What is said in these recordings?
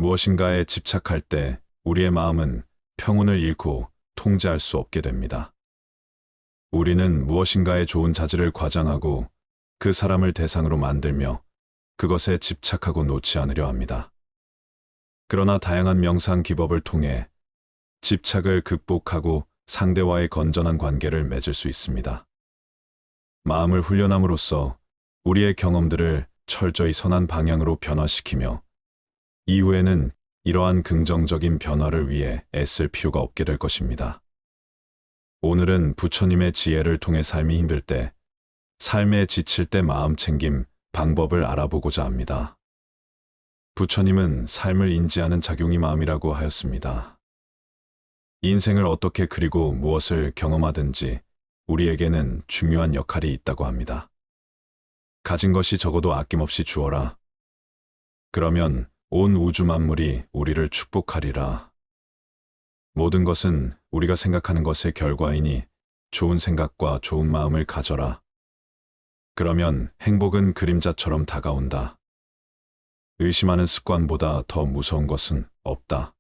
무엇인가에 집착할 때 우리의 마음은 평온을 잃고 통제할 수 없게 됩니다. 우리는 무엇인가에 좋은 자질을 과장하고 그 사람을 대상으로 만들며 그것에 집착하고 놓지 않으려 합니다. 그러나 다양한 명상 기법을 통해 집착을 극복하고 상대와의 건전한 관계를 맺을 수 있습니다. 마음을 훈련함으로써 우리의 경험들을 철저히 선한 방향으로 변화시키며 이후에는 이러한 긍정적인 변화를 위해 애쓸 필요가 없게 될 것입니다. 오늘은 부처님의 지혜를 통해 삶이 힘들 때, 삶에 지칠 때 마음 챙김 방법을 알아보고자 합니다. 부처님은 삶을 인지하는 작용이 마음이라고 하였습니다. 인생을 어떻게 그리고 무엇을 경험하든지 우리에게는 중요한 역할이 있다고 합니다. 가진 것이 적어도 아낌없이 주어라. 그러면 온 우주 만물이 우리를 축복하리라. 모든 것은 우리가 생각하는 것의 결과이니 좋은 생각과 좋은 마음을 가져라. 그러면 행복은 그림자처럼 다가온다. 의심하는 습관보다 더 무서운 것은 없다.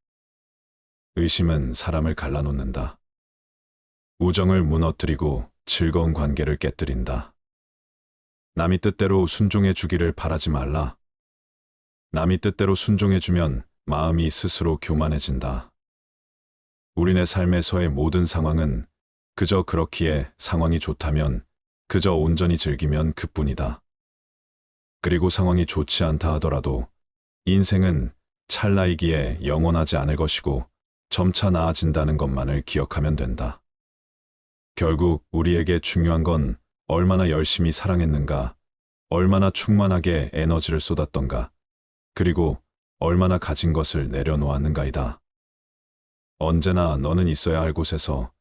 의심은 사람을 갈라놓는다. 우정을 무너뜨리고 즐거운 관계를 깨뜨린다. 남이 뜻대로 순종해 주기를 바라지 말라. 남이 뜻대로 순종해주면 마음이 스스로 교만해진다. 우리네 삶에서의 모든 상황은 그저 그렇기에 상황이 좋다면, 그저 온전히 즐기면 그뿐이다. 그리고 상황이 좋지 않다 하더라도 인생은 찰나이기에 영원하지 않을 것이고 점차 나아진다는 것만을 기억하면 된다. 결국 우리에게 중요한 건 얼마나 열심히 사랑했는가, 얼마나 충만하게 에너지를 쏟았던가, 그리고 얼마나 가진 것을 내려놓았는가이다. 언제나 너는 있어야 할 곳에서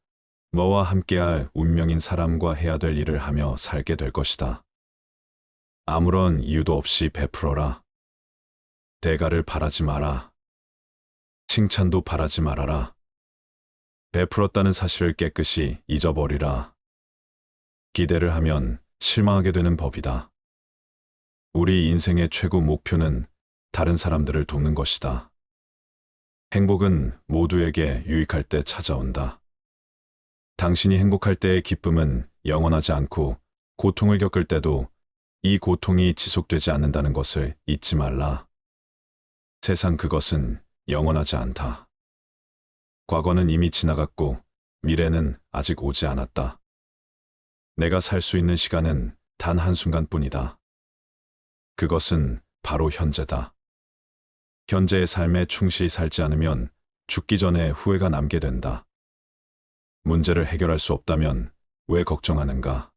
너와 함께할 운명인 사람과 해야 될 일을 하며 살게 될 것이다. 아무런 이유도 없이 베풀어라. 대가를 바라지 마라. 칭찬도 바라지 말아라. 베풀었다는 사실을 깨끗이 잊어버리라. 기대를 하면 실망하게 되는 법이다. 우리 인생의 최고 목표는 다른 사람들을 돕는 것이다. 행복은 모두에게 유익할 때 찾아온다. 당신이 행복할 때의 기쁨은 영원하지 않고 고통을 겪을 때도 이 고통이 지속되지 않는다는 것을 잊지 말라. 세상 그것은 영원하지 않다. 과거는 이미 지나갔고 미래는 아직 오지 않았다. 내가 살 수 있는 시간은 단 한순간뿐이다. 그것은 바로 현재다. 현재의 삶에 충실히 살지 않으면 죽기 전에 후회가 남게 된다. 문제를 해결할 수 없다면 왜 걱정하는가?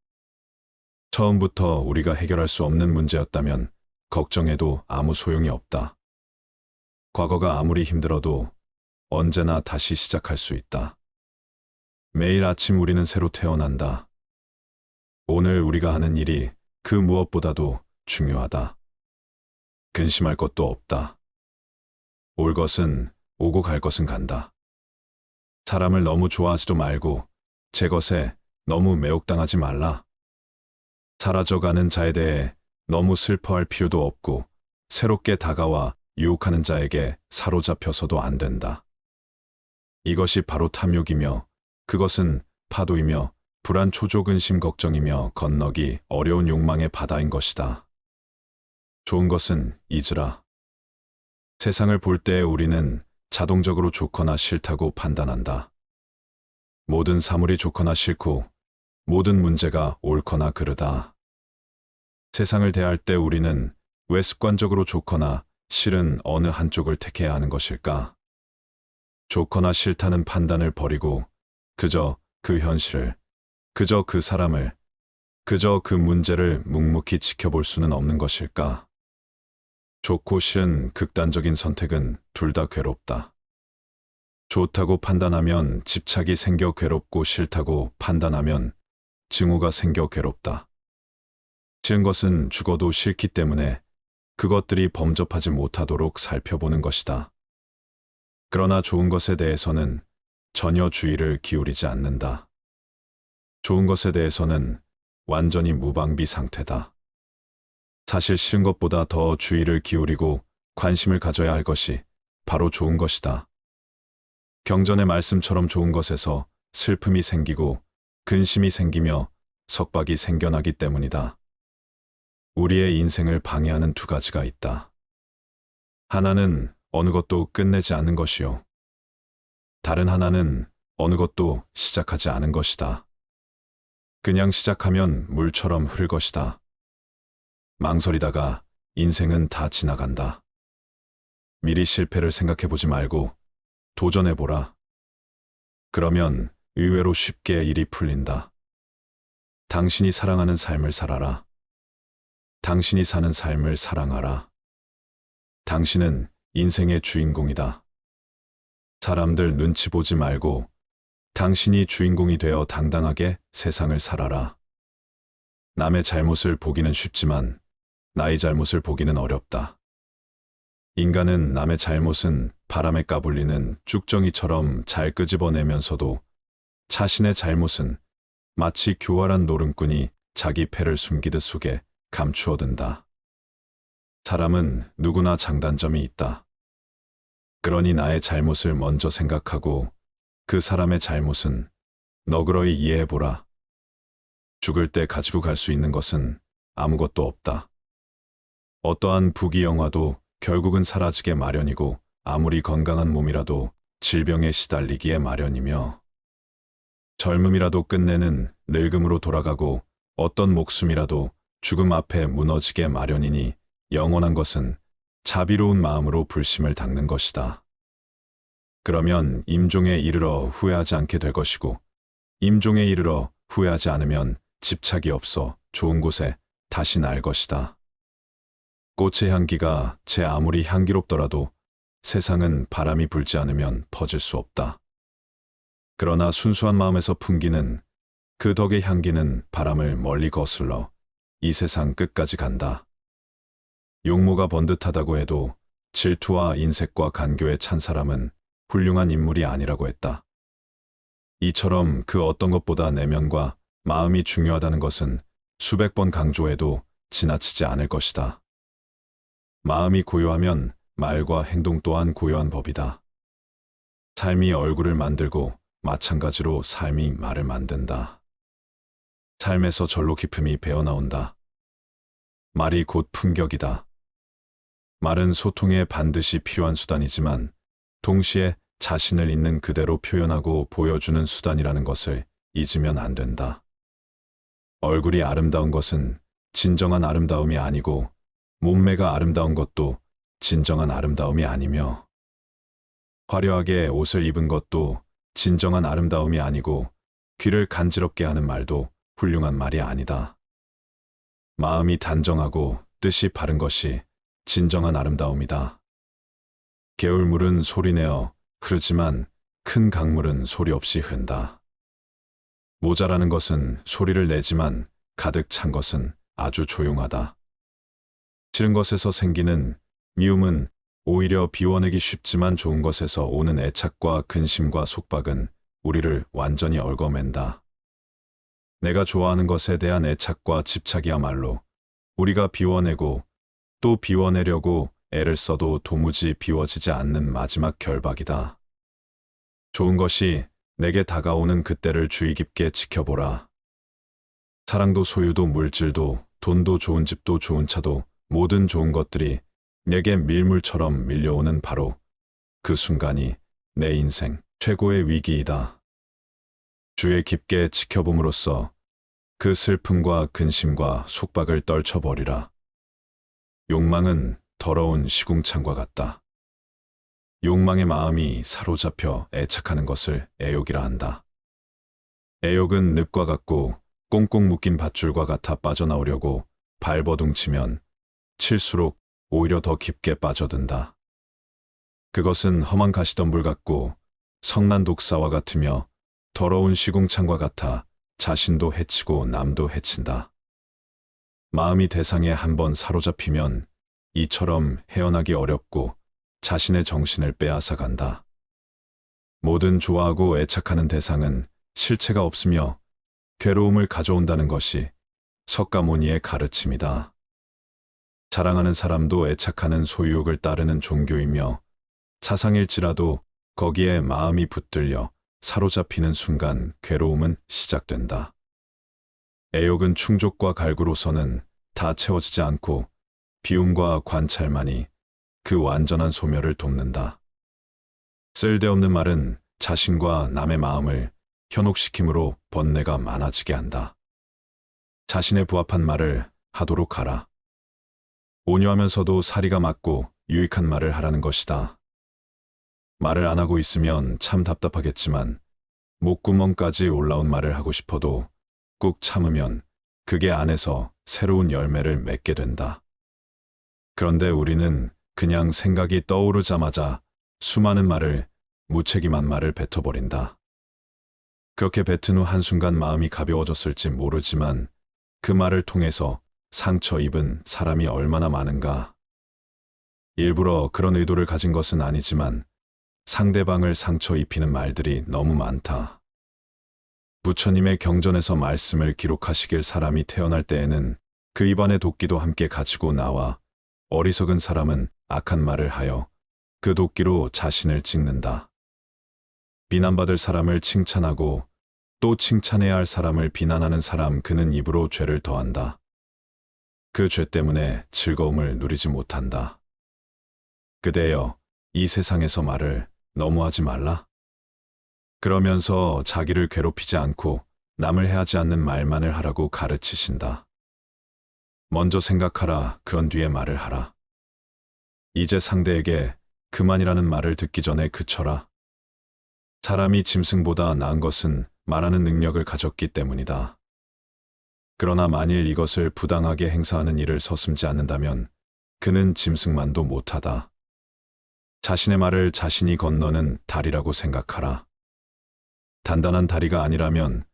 처음부터 우리가 해결할 수 없는 문제였다면 걱정해도 아무 소용이 없다. 과거가 아무리 힘들어도 언제나 다시 시작할 수 있다. 매일 아침 우리는 새로 태어난다. 오늘 우리가 하는 일이 그 무엇보다도 중요하다. 근심할 것도 없다. 올 것은 오고 갈 것은 간다. 사람을 너무 좋아하지도 말고 제 것에 너무 매혹당하지 말라. 사라져가는 자에 대해 너무 슬퍼할 필요도 없고 새롭게 다가와 유혹하는 자에게 사로잡혀서도 안 된다. 이것이 바로 탐욕이며 그것은 파도이며 불안, 초조, 근심, 걱정이며 건너기 어려운 욕망의 바다인 것이다. 좋은 것은 잊으라. 세상을 볼 때 우리는 자동적으로 좋거나 싫다고 판단한다. 모든 사물이 좋거나 싫고 모든 문제가 옳거나 그르다. 세상을 대할 때 우리는 왜 습관적으로 좋거나 싫은 어느 한쪽을 택해야 하는 것일까? 좋거나 싫다는 판단을 버리고 그저 그 현실을, 그저 그 사람을, 그저 그 문제를 묵묵히 지켜볼 수는 없는 것일까? 좋고 싫은 극단적인 선택은 둘 다 괴롭다. 좋다고 판단하면 집착이 생겨 괴롭고 싫다고 판단하면 증오가 생겨 괴롭다. 싫은 것은 죽어도 싫기 때문에 그것들이 범접하지 못하도록 살펴보는 것이다. 그러나 좋은 것에 대해서는 전혀 주의를 기울이지 않는다. 좋은 것에 대해서는 완전히 무방비 상태다. 사실 싫은 것보다 더 주의를 기울이고 관심을 가져야 할 것이 바로 좋은 것이다. 경전의 말씀처럼 좋은 것에서 슬픔이 생기고 근심이 생기며 석박이 생겨나기 때문이다. 우리의 인생을 방해하는 두 가지가 있다. 하나는 어느 것도 끝내지 않는 것이요. 다른 하나는 어느 것도 시작하지 않은 것이다. 그냥 시작하면 물처럼 흐를 것이다. 망설이다가 인생은 다 지나간다. 미리 실패를 생각해보지 말고 도전해보라. 그러면 의외로 쉽게 일이 풀린다. 당신이 사랑하는 삶을 살아라. 당신이 사는 삶을 사랑하라. 당신은 인생의 주인공이다. 사람들 눈치 보지 말고 당신이 주인공이 되어 당당하게 세상을 살아라. 남의 잘못을 보기는 쉽지만 나의 잘못을 보기는 어렵다. 인간은 남의 잘못은 바람에 까불리는 쭉정이처럼 잘 끄집어내면서도 자신의 잘못은 마치 교활한 노름꾼이 자기 패를 숨기듯 속에 감추어둔다. 사람은 누구나 장단점이 있다. 그러니 나의 잘못을 먼저 생각하고 그 사람의 잘못은 너그러이 이해해보라. 죽을 때 가지고 갈 수 있는 것은 아무것도 없다. 어떠한 부귀영화도 결국은 사라지게 마련이고 아무리 건강한 몸이라도 질병에 시달리기에 마련이며 젊음이라도 끝내는 늙음으로 돌아가고 어떤 목숨이라도 죽음 앞에 무너지게 마련이니 영원한 것은 자비로운 마음으로 불심을 닦는 것이다. 그러면 임종에 이르러 후회하지 않게 될 것이고 임종에 이르러 후회하지 않으면 집착이 없어 좋은 곳에 다시 날 것이다. 꽃의 향기가 제 아무리 향기롭더라도 세상은 바람이 불지 않으면 퍼질 수 없다. 그러나 순수한 마음에서 풍기는 그 덕의 향기는 바람을 멀리 거슬러 이 세상 끝까지 간다. 용모가 번듯하다고 해도 질투와 인색과 간교에 찬 사람은 훌륭한 인물이 아니라고 했다. 이처럼 그 어떤 것보다 내면과 마음이 중요하다는 것은 수백 번 강조해도 지나치지 않을 것이다. 마음이 고요하면 말과 행동 또한 고요한 법이다. 삶이 얼굴을 만들고 마찬가지로 삶이 말을 만든다. 삶에서 절로 기품이 배어나온다. 말이 곧 품격이다. 말은 소통에 반드시 필요한 수단이지만 동시에 자신을 있는 그대로 표현하고 보여주는 수단이라는 것을 잊으면 안 된다. 얼굴이 아름다운 것은 진정한 아름다움이 아니고 몸매가 아름다운 것도 진정한 아름다움이 아니며 화려하게 옷을 입은 것도 진정한 아름다움이 아니고 귀를 간지럽게 하는 말도 훌륭한 말이 아니다. 마음이 단정하고 뜻이 바른 것이 진정한 아름다움이다. 개울물은 소리내어 흐르지만 큰 강물은 소리 없이 흐른다. 모자라는 것은 소리를 내지만 가득 찬 것은 아주 조용하다. 싫은 것에서 생기는 미움은 오히려 비워내기 쉽지만 좋은 것에서 오는 애착과 근심과 속박은 우리를 완전히 얽어맨다. 내가 좋아하는 것에 대한 애착과 집착이야말로 우리가 비워내고 또 비워내려고 애를 써도 도무지 비워지지 않는 마지막 결박이다. 좋은 것이 내게 다가오는 그때를 주의 깊게 지켜보라. 사랑도 소유도 물질도 돈도 좋은 집도 좋은 차도 모든 좋은 것들이 내게 밀물처럼 밀려오는 바로 그 순간이 내 인생 최고의 위기이다. 주의 깊게 지켜봄으로써 그 슬픔과 근심과 속박을 떨쳐버리라. 욕망은 더러운 시궁창과 같다. 욕망의 마음이 사로잡혀 애착하는 것을 애욕이라 한다. 애욕은 늪과 같고 꽁꽁 묶인 밧줄과 같아 빠져나오려고 발버둥치면 칠수록 오히려 더 깊게 빠져든다. 그것은 험한 가시덤불 같고 성난 독사와 같으며 더러운 시궁창과 같아 자신도 해치고 남도 해친다. 마음이 대상에 한번 사로잡히면 이처럼 헤어나기 어렵고 자신의 정신을 빼앗아간다. 모든 좋아하고 애착하는 대상은 실체가 없으며 괴로움을 가져온다는 것이 석가모니의 가르침이다. 자랑하는 사람도 애착하는 소유욕을 따르는 종교이며 차상일지라도 거기에 마음이 붙들려 사로잡히는 순간 괴로움은 시작된다. 애욕은 충족과 갈구로서는 다 채워지지 않고 비움과 관찰만이 그 완전한 소멸을 돕는다. 쓸데없는 말은 자신과 남의 마음을 현혹시킴으로 번뇌가 많아지게 한다. 자신에 부합한 말을 하도록 하라. 온유하면서도 사리가 맞고 유익한 말을 하라는 것이다. 말을 안 하고 있으면 참 답답하겠지만 목구멍까지 올라온 말을 하고 싶어도 꾹 참으면 그게 안에서 새로운 열매를 맺게 된다. 그런데 우리는 그냥 생각이 떠오르자마자 수많은 말을, 무책임한 말을 뱉어버린다. 그렇게 뱉은 후 한순간 마음이 가벼워졌을지 모르지만 그 말을 통해서 상처 입은 사람이 얼마나 많은가. 일부러 그런 의도를 가진 것은 아니지만 상대방을 상처 입히는 말들이 너무 많다. 부처님의 경전에서 말씀을 기록하시길 사람이 태어날 때에는 그 입안의 도끼도 함께 가지고 나와 어리석은 사람은 악한 말을 하여 그 도끼로 자신을 찍는다. 비난받을 사람을 칭찬하고 또 칭찬해야 할 사람을 비난하는 사람 그는 입으로 죄를 더한다. 그 죄 때문에 즐거움을 누리지 못한다. 그대여, 이 세상에서 말을 너무 하지 말라. 그러면서 자기를 괴롭히지 않고 남을 해하지 않는 말만을 하라고 가르치신다. 먼저 생각하라, 그런 뒤에 말을 하라. 이제 상대에게 그만이라는 말을 듣기 전에 그쳐라. 사람이 짐승보다 나은 것은 말하는 능력을 가졌기 때문이다. 그러나 만일 이것을 부당하게 행사하는 일을 서슴지 않는다면 그는 짐승만도 못하다. 자신의 말을 자신이 건너는 다리라고 생각하라. 단단한 다리가 아니라면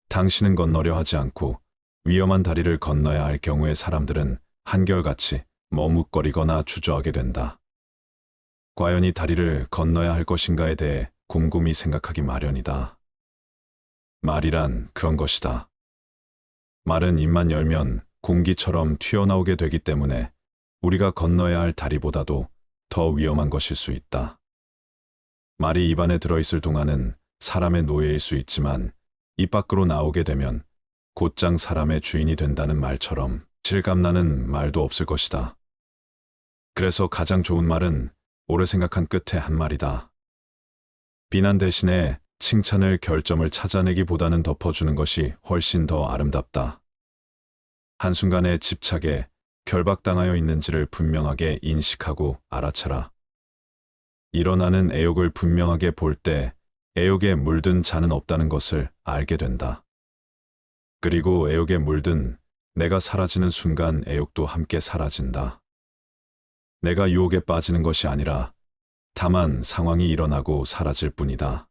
당신은 건너려 하지 않고 위험한 다리를 건너야 할 경우에 사람들은 한결같이 머뭇거리거나 주저하게 된다. 과연 이 다리를 건너야 할 것인가에 대해 곰곰이 생각하기 마련이다. 말이란 그런 것이다. 말은 입만 열면 공기처럼 튀어나오게 되기 때문에 우리가 건너야 할 다리보다도 더 위험한 것일 수 있다. 말이 입안에 들어있을 동안은 사람의 노예일 수 있지만 입 밖으로 나오게 되면 곧장 사람의 주인이 된다는 말처럼 실감나는 말도 없을 것이다. 그래서 가장 좋은 말은 오래 생각한 끝에 한 말이다. 비난 대신에 칭찬을 결점을 찾아내기보다는 덮어주는 것이 훨씬 더 아름답다. 한순간의 집착에 결박당하여 있는지를 분명하게 인식하고 알아차라. 일어나는 애욕을 분명하게 볼 때 애욕에 물든 자는 없다는 것을 알게 된다. 그리고 애욕에 물든 내가 사라지는 순간 애욕도 함께 사라진다. 내가 유혹에 빠지는 것이 아니라 다만 상황이 일어나고 사라질 뿐이다.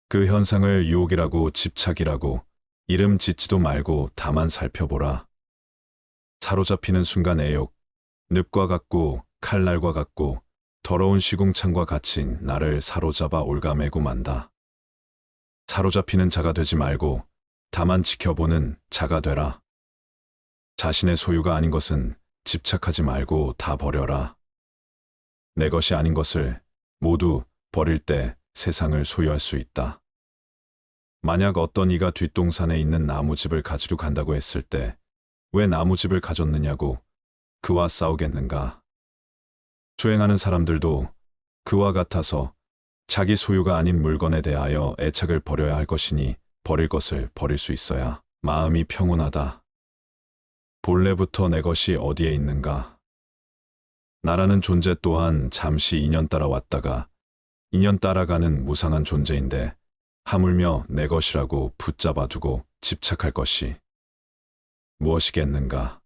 그 현상을 유혹이라고 집착이라고 이름 짓지도 말고 다만 살펴보라. 사로잡히는 순간 애욕, 늪과 같고 칼날과 같고 더러운 시궁창과 같이 나를 사로잡아 올가매고 만다. 사로잡히는 자가 되지 말고 다만 지켜보는 자가 되라. 자신의 소유가 아닌 것은 집착하지 말고 다 버려라. 내 것이 아닌 것을 모두 버릴 때 세상을 소유할 수 있다. 만약 어떤 이가 뒷동산에 있는 나무집을 가지러 간다고 했을 때 왜 나무집을 가졌느냐고 그와 싸우겠는가? 수행하는 사람들도 그와 같아서 자기 소유가 아닌 물건에 대하여 애착을 버려야 할 것이니 버릴 것을 버릴 수 있어야 마음이 평온하다. 본래부터 내 것이 어디에 있는가? 나라는 존재 또한 잠시 인연 따라 왔다가 인연 따라가는 무상한 존재인데 하물며 내 것이라고 붙잡아두고 집착할 것이 무엇이겠는가?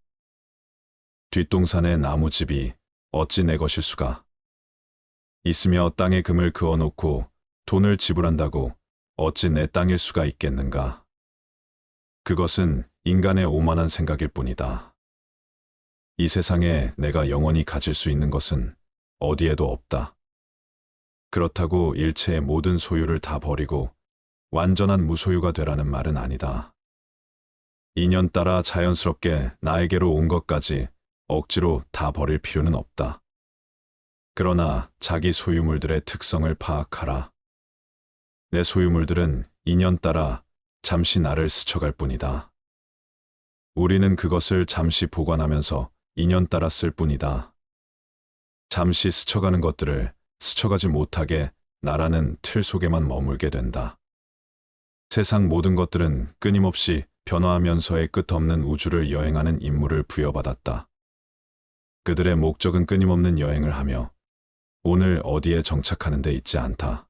뒷동산의 나무집이 어찌 내 것일 수가? 있으며 땅에 금을 그어놓고 돈을 지불한다고 어찌 내 땅일 수가 있겠는가? 그것은 인간의 오만한 생각일 뿐이다. 이 세상에 내가 영원히 가질 수 있는 것은 어디에도 없다. 그렇다고 일체의 모든 소유를 다 버리고 완전한 무소유가 되라는 말은 아니다. 인연 따라 자연스럽게 나에게로 온 것까지 억지로 다 버릴 필요는 없다. 그러나 자기 소유물들의 특성을 파악하라. 내 소유물들은 인연 따라 잠시 나를 스쳐갈 뿐이다. 우리는 그것을 잠시 보관하면서 인연 따라 쓸 뿐이다. 잠시 스쳐가는 것들을 스쳐가지 못하게 나라는 틀 속에만 머물게 된다. 세상 모든 것들은 끊임없이 변화하면서의 끝없는 우주를 여행하는 임무를 부여받았다. 그들의 목적은 끊임없는 여행을 하며 오늘 어디에 정착하는 데 있지 않다.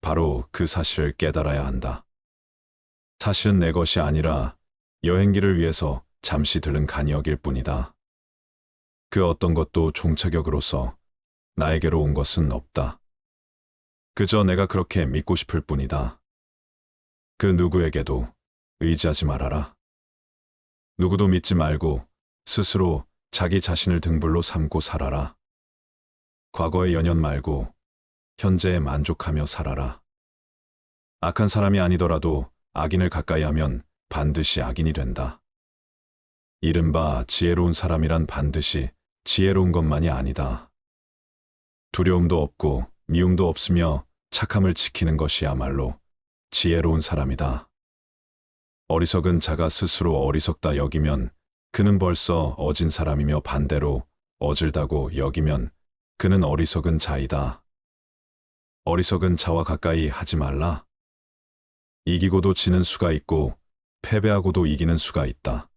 바로 그 사실을 깨달아야 한다. 사실은 내 것이 아니라 여행기를 위해서 잠시 들른 간이역일 뿐이다. 그 어떤 것도 종착역으로서 나에게로 온 것은 없다. 그저 내가 그렇게 믿고 싶을 뿐이다. 그 누구에게도 의지하지 말아라. 누구도 믿지 말고 스스로 자기 자신을 등불로 삼고 살아라. 과거의 연연 말고 현재에 만족하며 살아라. 악한 사람이 아니더라도 악인을 가까이 하면 반드시 악인이 된다. 이른바 지혜로운 사람이란 반드시 지혜로운 것만이 아니다. 두려움도 없고 미움도 없으며 착함을 지키는 것이야말로 지혜로운 사람이다. 어리석은 자가 스스로 어리석다 여기면 그는 벌써 어진 사람이며 반대로 어질다고 여기면 그는 어리석은 자이다. 어리석은 자와 가까이 하지 말라. 이기고도 지는 수가 있고 패배하고도 이기는 수가 있다.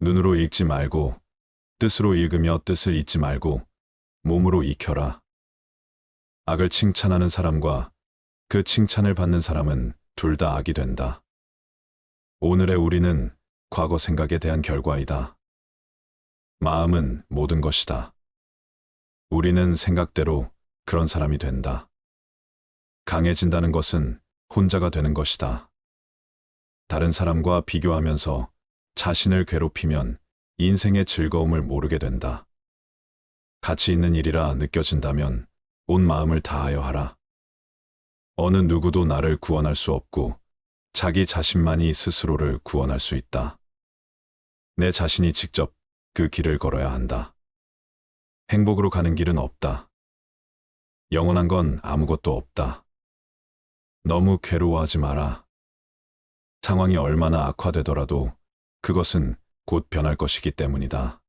눈으로 읽지 말고 뜻으로 읽으며 뜻을 잊지 말고 몸으로 익혀라. 악을 칭찬하는 사람과 그 칭찬을 받는 사람은 둘 다 악이 된다. 오늘의 우리는 과거 생각에 대한 결과이다. 마음은 모든 것이다. 우리는 생각대로 그런 사람이 된다. 강해진다는 것은 혼자가 되는 것이다. 다른 사람과 비교하면서 자신을 괴롭히면 인생의 즐거움을 모르게 된다. 가치 있는 일이라 느껴진다면 온 마음을 다하여 하라. 어느 누구도 나를 구원할 수 없고 자기 자신만이 스스로를 구원할 수 있다. 내 자신이 직접 그 길을 걸어야 한다. 행복으로 가는 길은 없다. 영원한 건 아무것도 없다. 너무 괴로워하지 마라. 상황이 얼마나 악화되더라도 그것은 곧 변할 것이기 때문이다.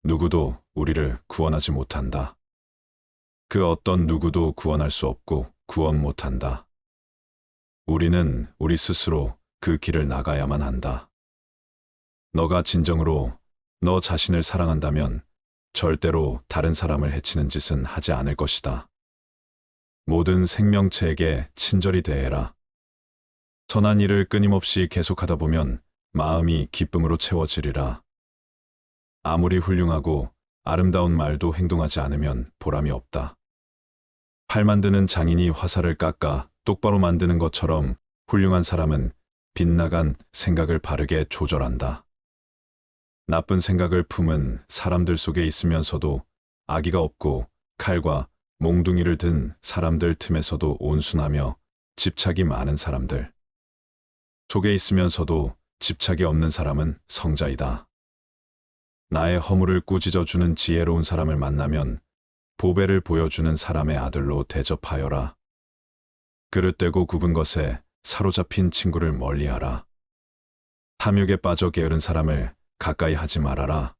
누구도 우리를 구원하지 못한다. 그 어떤 누구도 구원할 수 없고 구원 못한다. 우리는 우리 스스로 그 길을 나가야만 한다. 너가 진정으로 너 자신을 사랑한다면 절대로 다른 사람을 해치는 짓은 하지 않을 것이다. 모든 생명체에게 친절히 대해라. 선한 일을 끊임없이 계속하다 보면 마음이 기쁨으로 채워지리라. 아무리 훌륭하고 아름다운 말도 행동하지 않으면 보람이 없다. 팔 만드는 장인이 화살을 깎아 똑바로 만드는 것처럼 훌륭한 사람은 빗나간 생각을 바르게 조절한다. 나쁜 생각을 품은 사람들 속에 있으면서도 악의가 없고 칼과 몽둥이를 든 사람들 틈에서도 온순하며 집착이 많은 사람들 속에 있으면서도 집착이 없는 사람은 성자이다. 나의 허물을 꾸짖어주는 지혜로운 사람을 만나면 보배를 보여주는 사람의 아들로 대접하여라. 그릇되고 굽은 것에 사로잡힌 친구를 멀리하라. 탐욕에 빠져 게으른 사람을 가까이 하지 말아라.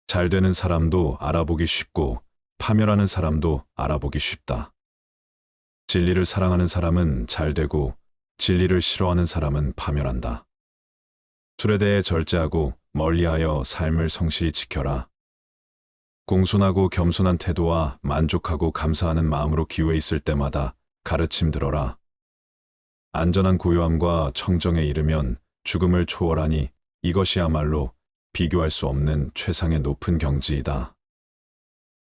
잘 되는 사람도 알아보기 쉽고 파멸하는 사람도 알아보기 쉽다. 진리를 사랑하는 사람은 잘 되고 진리를 싫어하는 사람은 파멸한다. 술에 대해 절제하고 멀리하여 삶을 성실히 지켜라. 공손하고 겸손한 태도와 만족하고 감사하는 마음으로 기회 있을 때마다 가르침 들어라. 안전한 고요함과 청정에 이르면 죽음을 초월하니 이것이야말로 비교할 수 없는 최상의 높은 경지이다.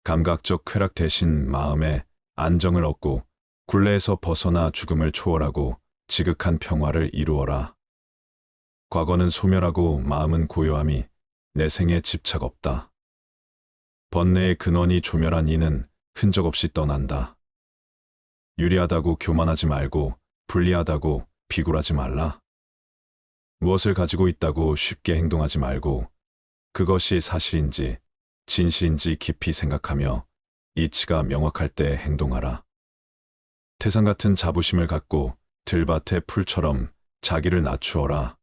감각적 쾌락 대신 마음의 안정을 얻고 굴레에서 벗어나 죽음을 초월하고 지극한 평화를 이루어라. 과거는 소멸하고 마음은 고요함이 내 생에 집착 없다. 번뇌의 근원이 조멸한 이는 흔적 없이 떠난다. 유리하다고 교만하지 말고 불리하다고 비굴하지 말라. 무엇을 가지고 있다고 쉽게 행동하지 말고 그것이 사실인지 진실인지 깊이 생각하며 이치가 명확할 때 행동하라. 태산 같은 자부심을 갖고 들밭의 풀처럼 자기를 낮추어라.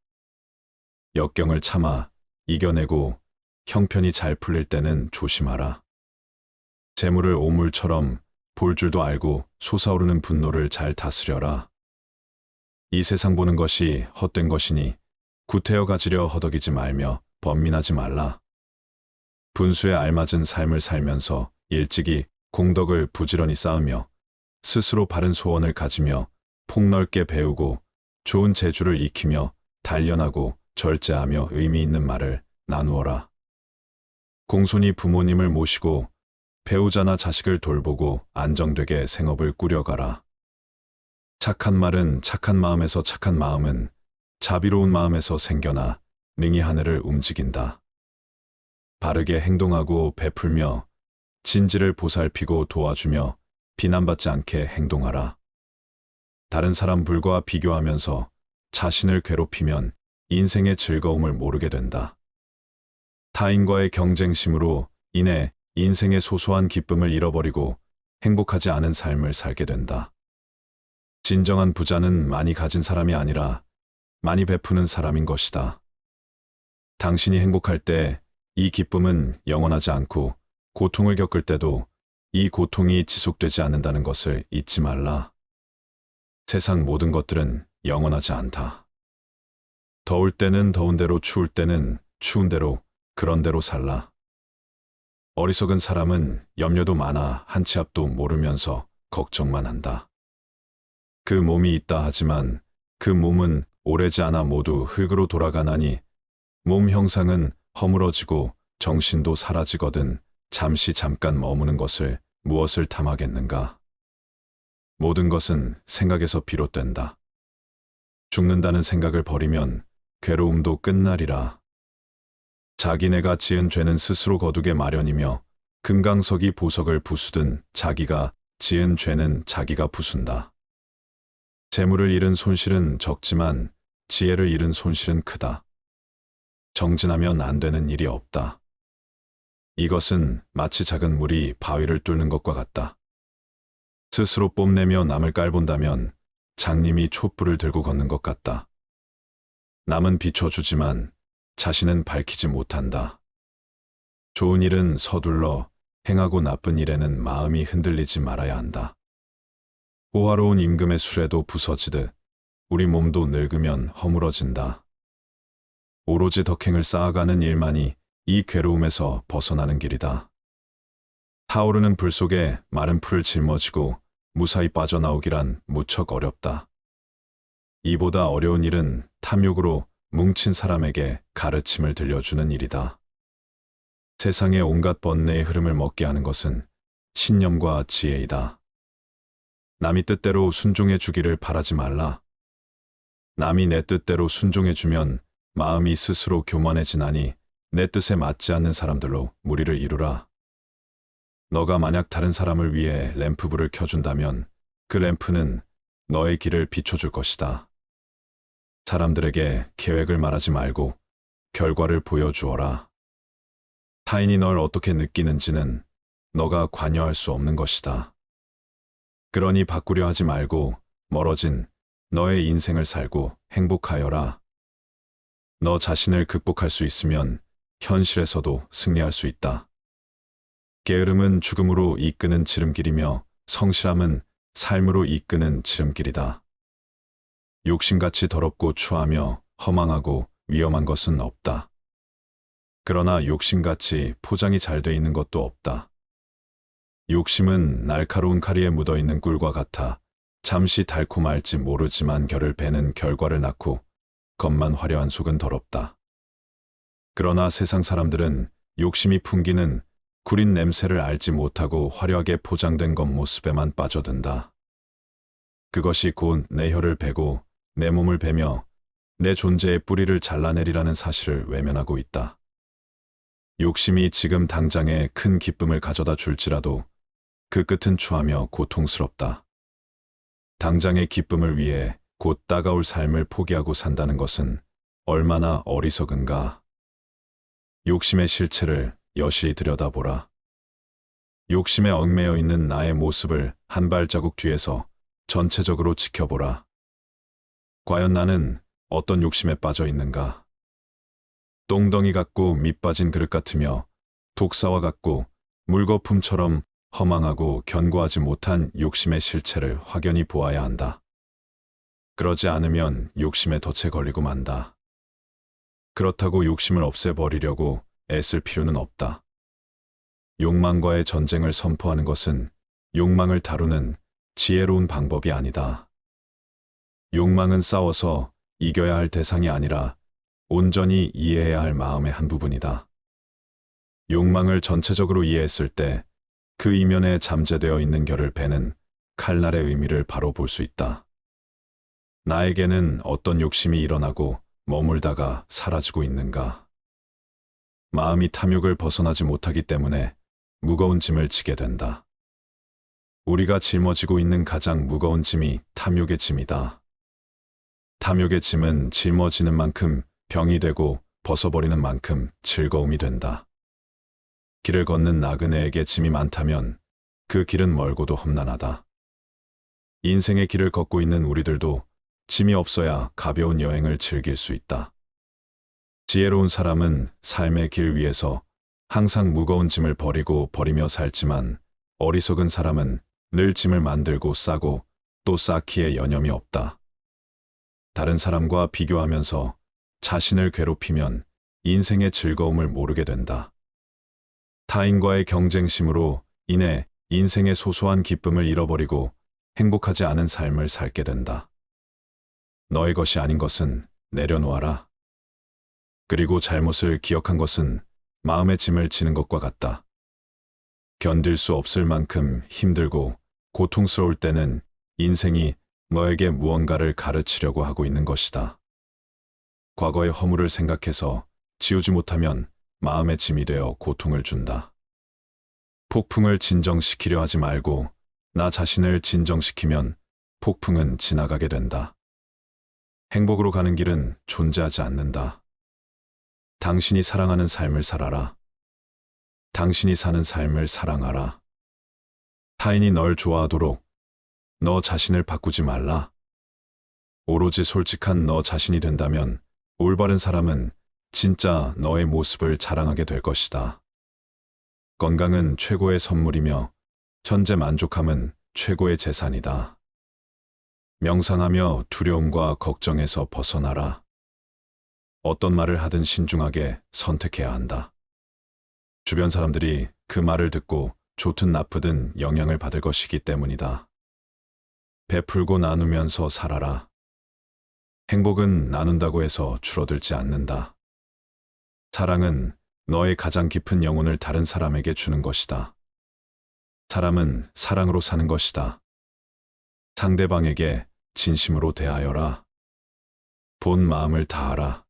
역경을 참아 이겨내고 형편이 잘 풀릴 때는 조심하라. 재물을 오물처럼 볼 줄도 알고 솟아오르는 분노를 잘 다스려라. 이 세상 보는 것이 헛된 것이니 구태여 가지려 허덕이지 말며 번민하지 말라. 분수에 알맞은 삶을 살면서 일찍이 공덕을 부지런히 쌓으며 스스로 바른 소원을 가지며 폭넓게 배우고 좋은 재주를 익히며 단련하고 절제하며 의미 있는 말을 나누어라. 공손히 부모님을 모시고 배우자나 자식을 돌보고 안정되게 생업을 꾸려가라. 착한 말은 착한 마음에서 착한 마음은 자비로운 마음에서 생겨나 능히 하늘을 움직인다. 바르게 행동하고 베풀며 진지를 보살피고 도와주며 비난받지 않게 행동하라. 다른 사람 불과 비교하면서 자신을 괴롭히면 인생의 즐거움을 모르게 된다. 타인과의 경쟁심으로 인해 인생의 소소한 기쁨을 잃어버리고 행복하지 않은 삶을 살게 된다. 진정한 부자는 많이 가진 사람이 아니라 많이 베푸는 사람인 것이다. 당신이 행복할 때 이 기쁨은 영원하지 않고 고통을 겪을 때도 이 고통이 지속되지 않는다는 것을 잊지 말라. 세상 모든 것들은 영원하지 않다. 더울 때는 더운 대로, 추울 때는 추운 대로, 그런 대로 살라. 어리석은 사람은 염려도 많아 한 치 앞도 모르면서 걱정만 한다. 그 몸이 있다 하지만 그 몸은 오래지 않아 모두 흙으로 돌아가나니 몸 형상은 허물어지고 정신도 사라지거든 잠시 잠깐 머무는 것을 무엇을 탐하겠는가. 모든 것은 생각에서 비롯된다. 죽는다는 생각을 버리면 괴로움도 끝나리라. 자기네가 지은 죄는 스스로 거두게 마련이며 금강석이 보석을 부수든 자기가 지은 죄는 자기가 부순다. 재물을 잃은 손실은 적지만 지혜를 잃은 손실은 크다. 정진하면 안 되는 일이 없다. 이것은 마치 작은 물이 바위를 뚫는 것과 같다. 스스로 뽐내며 남을 깔본다면 장님이 촛불을 들고 걷는 것 같다. 남은 비춰주지만 자신은 밝히지 못한다. 좋은 일은 서둘러 행하고 나쁜 일에는 마음이 흔들리지 말아야 한다. 호화로운 임금의 수레도 부서지듯 우리 몸도 늙으면 허물어진다. 오로지 덕행을 쌓아가는 일만이 이 괴로움에서 벗어나는 길이다. 타오르는 불 속에 마른 풀을 짊어지고 무사히 빠져나오기란 무척 어렵다. 이보다 어려운 일은 탐욕으로 뭉친 사람에게 가르침을 들려주는 일이다. 세상의 온갖 번뇌의 흐름을 먹게 하는 것은 신념과 지혜이다. 남이 뜻대로 순종해 주기를 바라지 말라. 남이 내 뜻대로 순종해 주면 마음이 스스로 교만해지나니 내 뜻에 맞지 않는 사람들로 무리를 이루라. 너가 만약 다른 사람을 위해 램프불을 켜준다면 그 램프는 너의 길을 비춰줄 것이다. 사람들에게 계획을 말하지 말고 결과를 보여주어라. 타인이 널 어떻게 느끼는지는 너가 관여할 수 없는 것이다. 그러니 바꾸려 하지 말고 멀어진 너의 인생을 살고 행복하여라. 너 자신을 극복할 수 있으면 현실에서도 승리할 수 있다. 게으름은 죽음으로 이끄는 지름길이며 성실함은 삶으로 이끄는 지름길이다. 욕심같이 더럽고 추하며 허망하고 위험한 것은 없다. 그러나 욕심같이 포장이 잘 돼 있는 것도 없다. 욕심은 날카로운 칼이에 묻어있는 꿀과 같아 잠시 달콤할지 모르지만 결을 베는 결과를 낳고 겉만 화려한 속은 더럽다. 그러나 세상 사람들은 욕심이 풍기는 구린 냄새를 알지 못하고 화려하게 포장된 겉모습에만 빠져든다. 그것이 곧 내 혀를 베고 내 몸을 베며 내 존재의 뿌리를 잘라내리라는 사실을 외면하고 있다. 욕심이 지금 당장에 큰 기쁨을 가져다 줄지라도 그 끝은 추하며 고통스럽다. 당장의 기쁨을 위해 곧 따가울 삶을 포기하고 산다는 것은 얼마나 어리석은가. 욕심의 실체를 여실히 들여다보라. 욕심에 얽매여 있는 나의 모습을 한 발자국 뒤에서 전체적으로 지켜보라. 과연 나는 어떤 욕심에 빠져 있는가? 똥덩이 같고 밑빠진 그릇 같으며 독사와 같고 물거품처럼 허망하고 견고하지 못한 욕심의 실체를 확연히 보아야 한다. 그러지 않으면 욕심에 덫에 걸리고 만다. 그렇다고 욕심을 없애버리려고 애쓸 필요는 없다. 욕망과의 전쟁을 선포하는 것은 욕망을 다루는 지혜로운 방법이 아니다. 욕망은 싸워서 이겨야 할 대상이 아니라 온전히 이해해야 할 마음의 한 부분이다. 욕망을 전체적으로 이해했을 때 그 이면에 잠재되어 있는 결을 베는 칼날의 의미를 바로 볼 수 있다. 나에게는 어떤 욕심이 일어나고 머물다가 사라지고 있는가? 마음이 탐욕을 벗어나지 못하기 때문에 무거운 짐을 지게 된다. 우리가 짊어지고 있는 가장 무거운 짐이 탐욕의 짐이다. 탐욕의 짐은 짊어지는 만큼 병이 되고 벗어버리는 만큼 즐거움이 된다. 길을 걷는 나그네에게 짐이 많다면 그 길은 멀고도 험난하다. 인생의 길을 걷고 있는 우리들도 짐이 없어야 가벼운 여행을 즐길 수 있다. 지혜로운 사람은 삶의 길 위에서 항상 무거운 짐을 버리며 살지만 어리석은 사람은 늘 짐을 만들고 싸고 또 쌓기에 여념이 없다. 다른 사람과 비교하면서 자신을 괴롭히면 인생의 즐거움을 모르게 된다. 타인과의 경쟁심으로 인해 인생의 소소한 기쁨을 잃어버리고 행복하지 않은 삶을 살게 된다. 너의 것이 아닌 것은 내려놓아라. 그리고 잘못을 기억한 것은 마음의 짐을 지는 것과 같다. 견딜 수 없을 만큼 힘들고 고통스러울 때는 인생이 너에게 무언가를 가르치려고 하고 있는 것이다. 과거의 허물을 생각해서 지우지 못하면 마음의 짐이 되어 고통을 준다. 폭풍을 진정시키려 하지 말고 나 자신을 진정시키면 폭풍은 지나가게 된다. 행복으로 가는 길은 존재하지 않는다. 당신이 사랑하는 삶을 살아라. 당신이 사는 삶을 사랑하라. 타인이 널 좋아하도록 너 자신을 바꾸지 말라. 오로지 솔직한 너 자신이 된다면 올바른 사람은 진짜 너의 모습을 자랑하게 될 것이다. 건강은 최고의 선물이며 현재 만족함은 최고의 재산이다. 명상하며 두려움과 걱정에서 벗어나라. 어떤 말을 하든 신중하게 선택해야 한다. 주변 사람들이 그 말을 듣고 좋든 나쁘든 영향을 받을 것이기 때문이다. 베풀고 나누면서 살아라. 행복은 나눈다고 해서 줄어들지 않는다. 사랑은 너의 가장 깊은 영혼을 다른 사람에게 주는 것이다. 사람은 사랑으로 사는 것이다. 상대방에게 진심으로 대하여라. 본 마음을 다하라.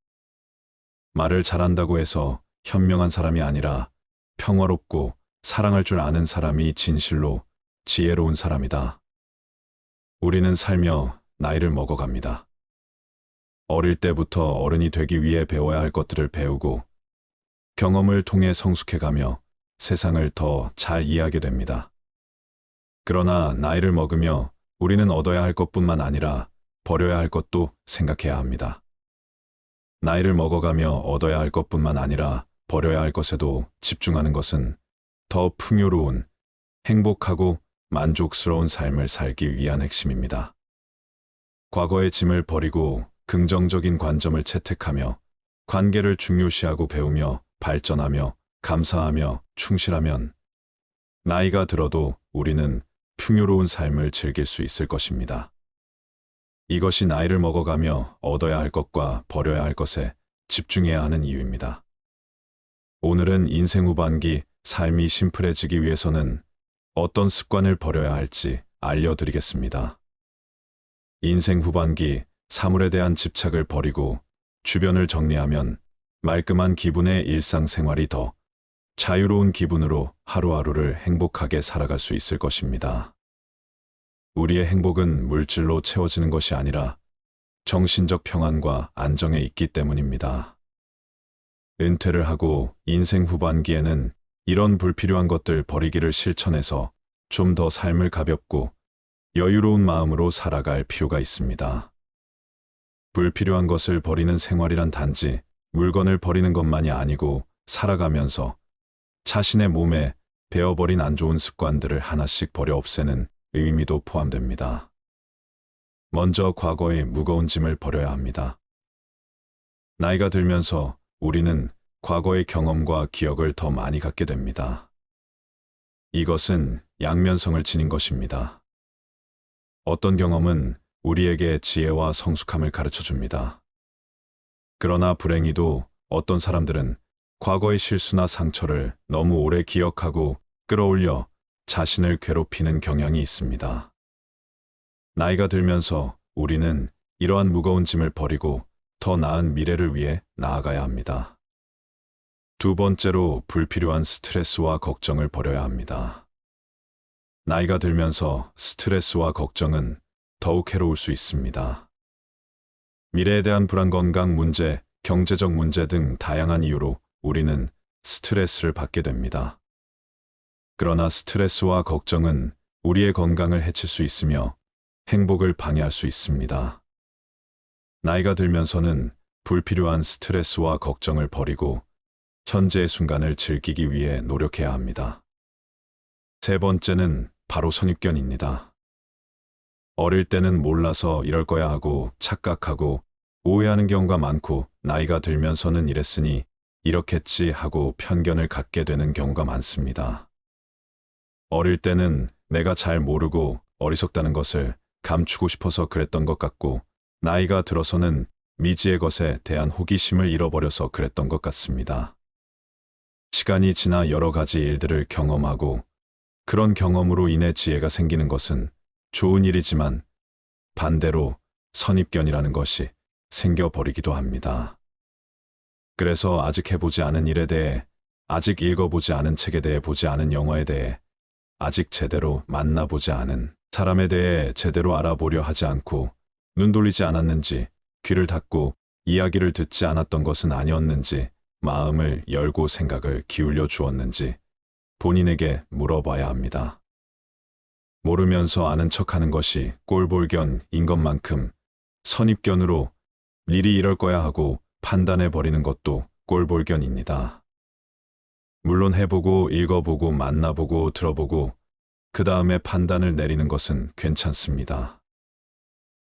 말을 잘한다고 해서 현명한 사람이 아니라 평화롭고 사랑할 줄 아는 사람이 진실로 지혜로운 사람이다. 우리는 살며 나이를 먹어갑니다. 어릴 때부터 어른이 되기 위해 배워야 할 것들을 배우고 경험을 통해 성숙해가며 세상을 더 잘 이해하게 됩니다. 그러나 나이를 먹으며 우리는 얻어야 할 것뿐만 아니라 버려야 할 것도 생각해야 합니다. 나이를 먹어가며 얻어야 할 것뿐만 아니라 버려야 할 것에도 집중하는 것은 더 풍요로운, 행복하고 만족스러운 삶을 살기 위한 핵심입니다. 과거의 짐을 버리고 긍정적인 관점을 채택하며 관계를 중요시하고 배우며 발전하며 감사하며 충실하면 나이가 들어도 우리는 풍요로운 삶을 즐길 수 있을 것입니다. 이것이 나이를 먹어가며 얻어야 할 것과 버려야 할 것에 집중해야 하는 이유입니다. 오늘은 인생 후반기 삶이 심플해지기 위해서는 어떤 습관을 버려야 할지 알려드리겠습니다. 인생 후반기 사물에 대한 집착을 버리고 주변을 정리하면 말끔한 기분의 일상생활이 더 자유로운 기분으로 하루하루를 행복하게 살아갈 수 있을 것입니다. 우리의 행복은 물질로 채워지는 것이 아니라 정신적 평안과 안정에 있기 때문입니다. 은퇴를 하고 인생 후반기에는 이런 불필요한 것들 버리기를 실천해서 좀 더 삶을 가볍고 여유로운 마음으로 살아갈 필요가 있습니다. 불필요한 것을 버리는 생활이란 단지 물건을 버리는 것만이 아니고 살아가면서 자신의 몸에 배어버린 안 좋은 습관들을 하나씩 버려 없애는 의미도 포함됩니다. 먼저 과거의 무거운 짐을 버려야 합니다. 나이가 들면서 우리는 과거의 경험과 기억을 더 많이 갖게 됩니다. 이것은 양면성을 지닌 것입니다. 어떤 경험은 우리에게 지혜와 성숙함을 가르쳐 줍니다. 그러나 불행히도 어떤 사람들은 과거의 실수나 상처를 너무 오래 기억하고 끌어올려 자신을 괴롭히는 경향이 있습니다. 나이가 들면서 우리는 이러한 무거운 짐을 버리고 더 나은 미래를 위해 나아가야 합니다. 두 번째로 불필요한 스트레스와 걱정을 버려야 합니다. 나이가 들면서 스트레스와 걱정은 더욱 해로울 수 있습니다. 미래에 대한 불안, 건강 문제, 경제적 문제 등 다양한 이유로 우리는 스트레스를 받게 됩니다. 그러나 스트레스와 걱정은 우리의 건강을 해칠 수 있으며 행복을 방해할 수 있습니다. 나이가 들면서는 불필요한 스트레스와 걱정을 버리고 현재의 순간을 즐기기 위해 노력해야 합니다. 세 번째는 바로 선입견입니다. 어릴 때는 몰라서 이럴 거야 하고 착각하고 오해하는 경우가 많고 나이가 들면서는 이랬으니 이렇겠지 하고 편견을 갖게 되는 경우가 많습니다. 어릴 때는 내가 잘 모르고 어리석다는 것을 감추고 싶어서 그랬던 것 같고 나이가 들어서는 미지의 것에 대한 호기심을 잃어버려서 그랬던 것 같습니다. 시간이 지나 여러 가지 일들을 경험하고 그런 경험으로 인해 지혜가 생기는 것은 좋은 일이지만 반대로 선입견이라는 것이 생겨버리기도 합니다. 그래서 아직 해보지 않은 일에 대해, 아직 읽어보지 않은 책에 대해, 보지 않은 영화에 대해, 아직 제대로 만나보지 않은 사람에 대해 제대로 알아보려 하지 않고 눈 돌리지 않았는지, 귀를 닫고 이야기를 듣지 않았던 것은 아니었는지, 마음을 열고 생각을 기울여 주었는지 본인에게 물어봐야 합니다. 모르면서 아는 척하는 것이 꼴볼견인 것만큼 선입견으로 미리 이럴 거야 하고 판단해버리는 것도 꼴볼견입니다. 물론 해보고 읽어보고 만나보고 들어보고 그 다음에 판단을 내리는 것은 괜찮습니다.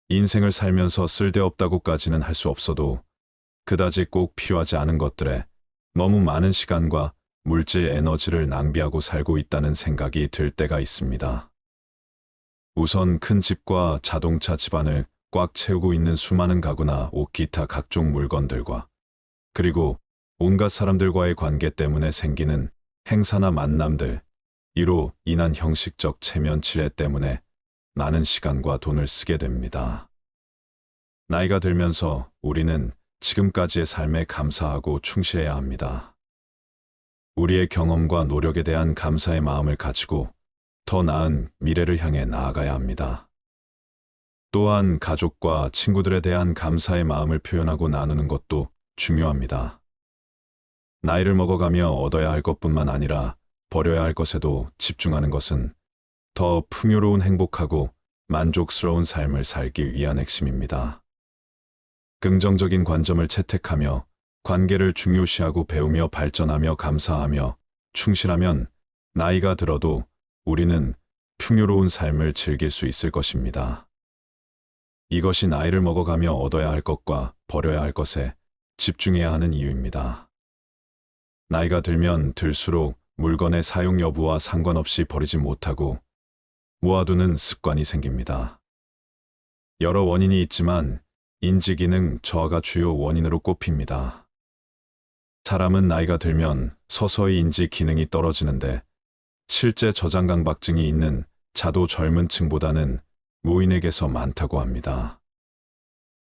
인생을 살면서 쓸데없다고까지는 할 수 없어도 그다지 꼭 필요하지 않은 것들에 너무 많은 시간과 물질 에너지를 낭비하고 살고 있다는 생각이 들 때가 있습니다. 우선 큰 집과 자동차 집안을 꽉 채우고 있는 수많은 가구나 옷, 기타 각종 물건들과 그리고 온갖 사람들과의 관계 때문에 생기는 행사나 만남들, 이로 인한 형식적 체면 치레 때문에 많은 시간과 돈을 쓰게 됩니다. 나이가 들면서 우리는 지금까지의 삶에 감사하고 충실해야 합니다. 우리의 경험과 노력에 대한 감사의 마음을 가지고 더 나은 미래를 향해 나아가야 합니다. 또한 가족과 친구들에 대한 감사의 마음을 표현하고 나누는 것도 중요합니다. 나이를 먹어가며 얻어야 할 것뿐만 아니라 버려야 할 것에도 집중하는 것은 더 풍요로운, 행복하고 만족스러운 삶을 살기 위한 핵심입니다. 긍정적인 관점을 채택하며 관계를 중요시하고 배우며 발전하며 감사하며 충실하면 나이가 들어도 우리는 풍요로운 삶을 즐길 수 있을 것입니다. 이것이 나이를 먹어가며 얻어야 할 것과 버려야 할 것에 집중해야 하는 이유입니다. 나이가 들면 들수록 물건의 사용 여부와 상관없이 버리지 못하고 모아두는 습관이 생깁니다. 여러 원인이 있지만 인지기능 저하가 주요 원인으로 꼽힙니다. 사람은 나이가 들면 서서히 인지 기능이 떨어지는데 실제 저장강박증이 있는 자도 젊은 층보다는 노인에게서 많다고 합니다.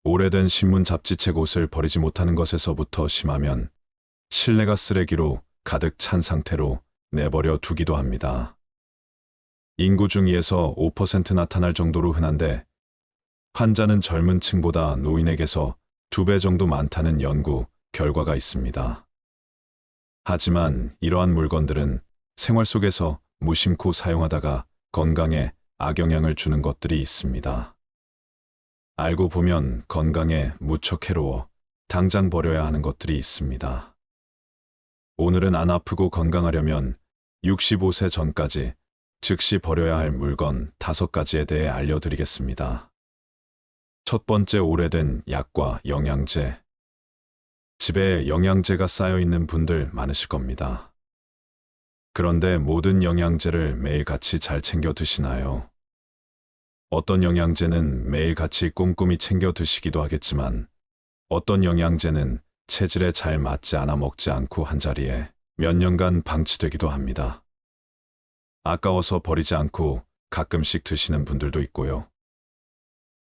오래된 신문 잡지책, 옷을 버리지 못하는 것에서부터 심하면 실내가 쓰레기로 가득 찬 상태로 내버려 두기도 합니다. 인구 중 2에서 5% 나타날 정도로 흔한데 환자는 젊은 층보다 노인에게서 2배 정도 많다는 연구 결과가 있습니다. 하지만 이러한 물건들은 생활 속에서 무심코 사용하다가 건강에 악영향을 주는 것들이 있습니다. 알고 보면 건강에 무척 해로워 당장 버려야 하는 것들이 있습니다. 오늘은 안 아프고 건강하려면 65세 전까지 즉시 버려야 할 물건 5가지에 대해 알려드리겠습니다. 첫 번째, 오래된 약과 영양제. 집에 영양제가 쌓여 있는 분들 많으실 겁니다. 그런데 모든 영양제를 매일같이 잘 챙겨 드시나요? 어떤 영양제는 매일같이 꼼꼼히 챙겨 드시기도 하겠지만 어떤 영양제는 체질에 잘 맞지 않아 먹지 않고 한자리에 몇 년간 방치되기도 합니다. 아까워서 버리지 않고 가끔씩 드시는 분들도 있고요.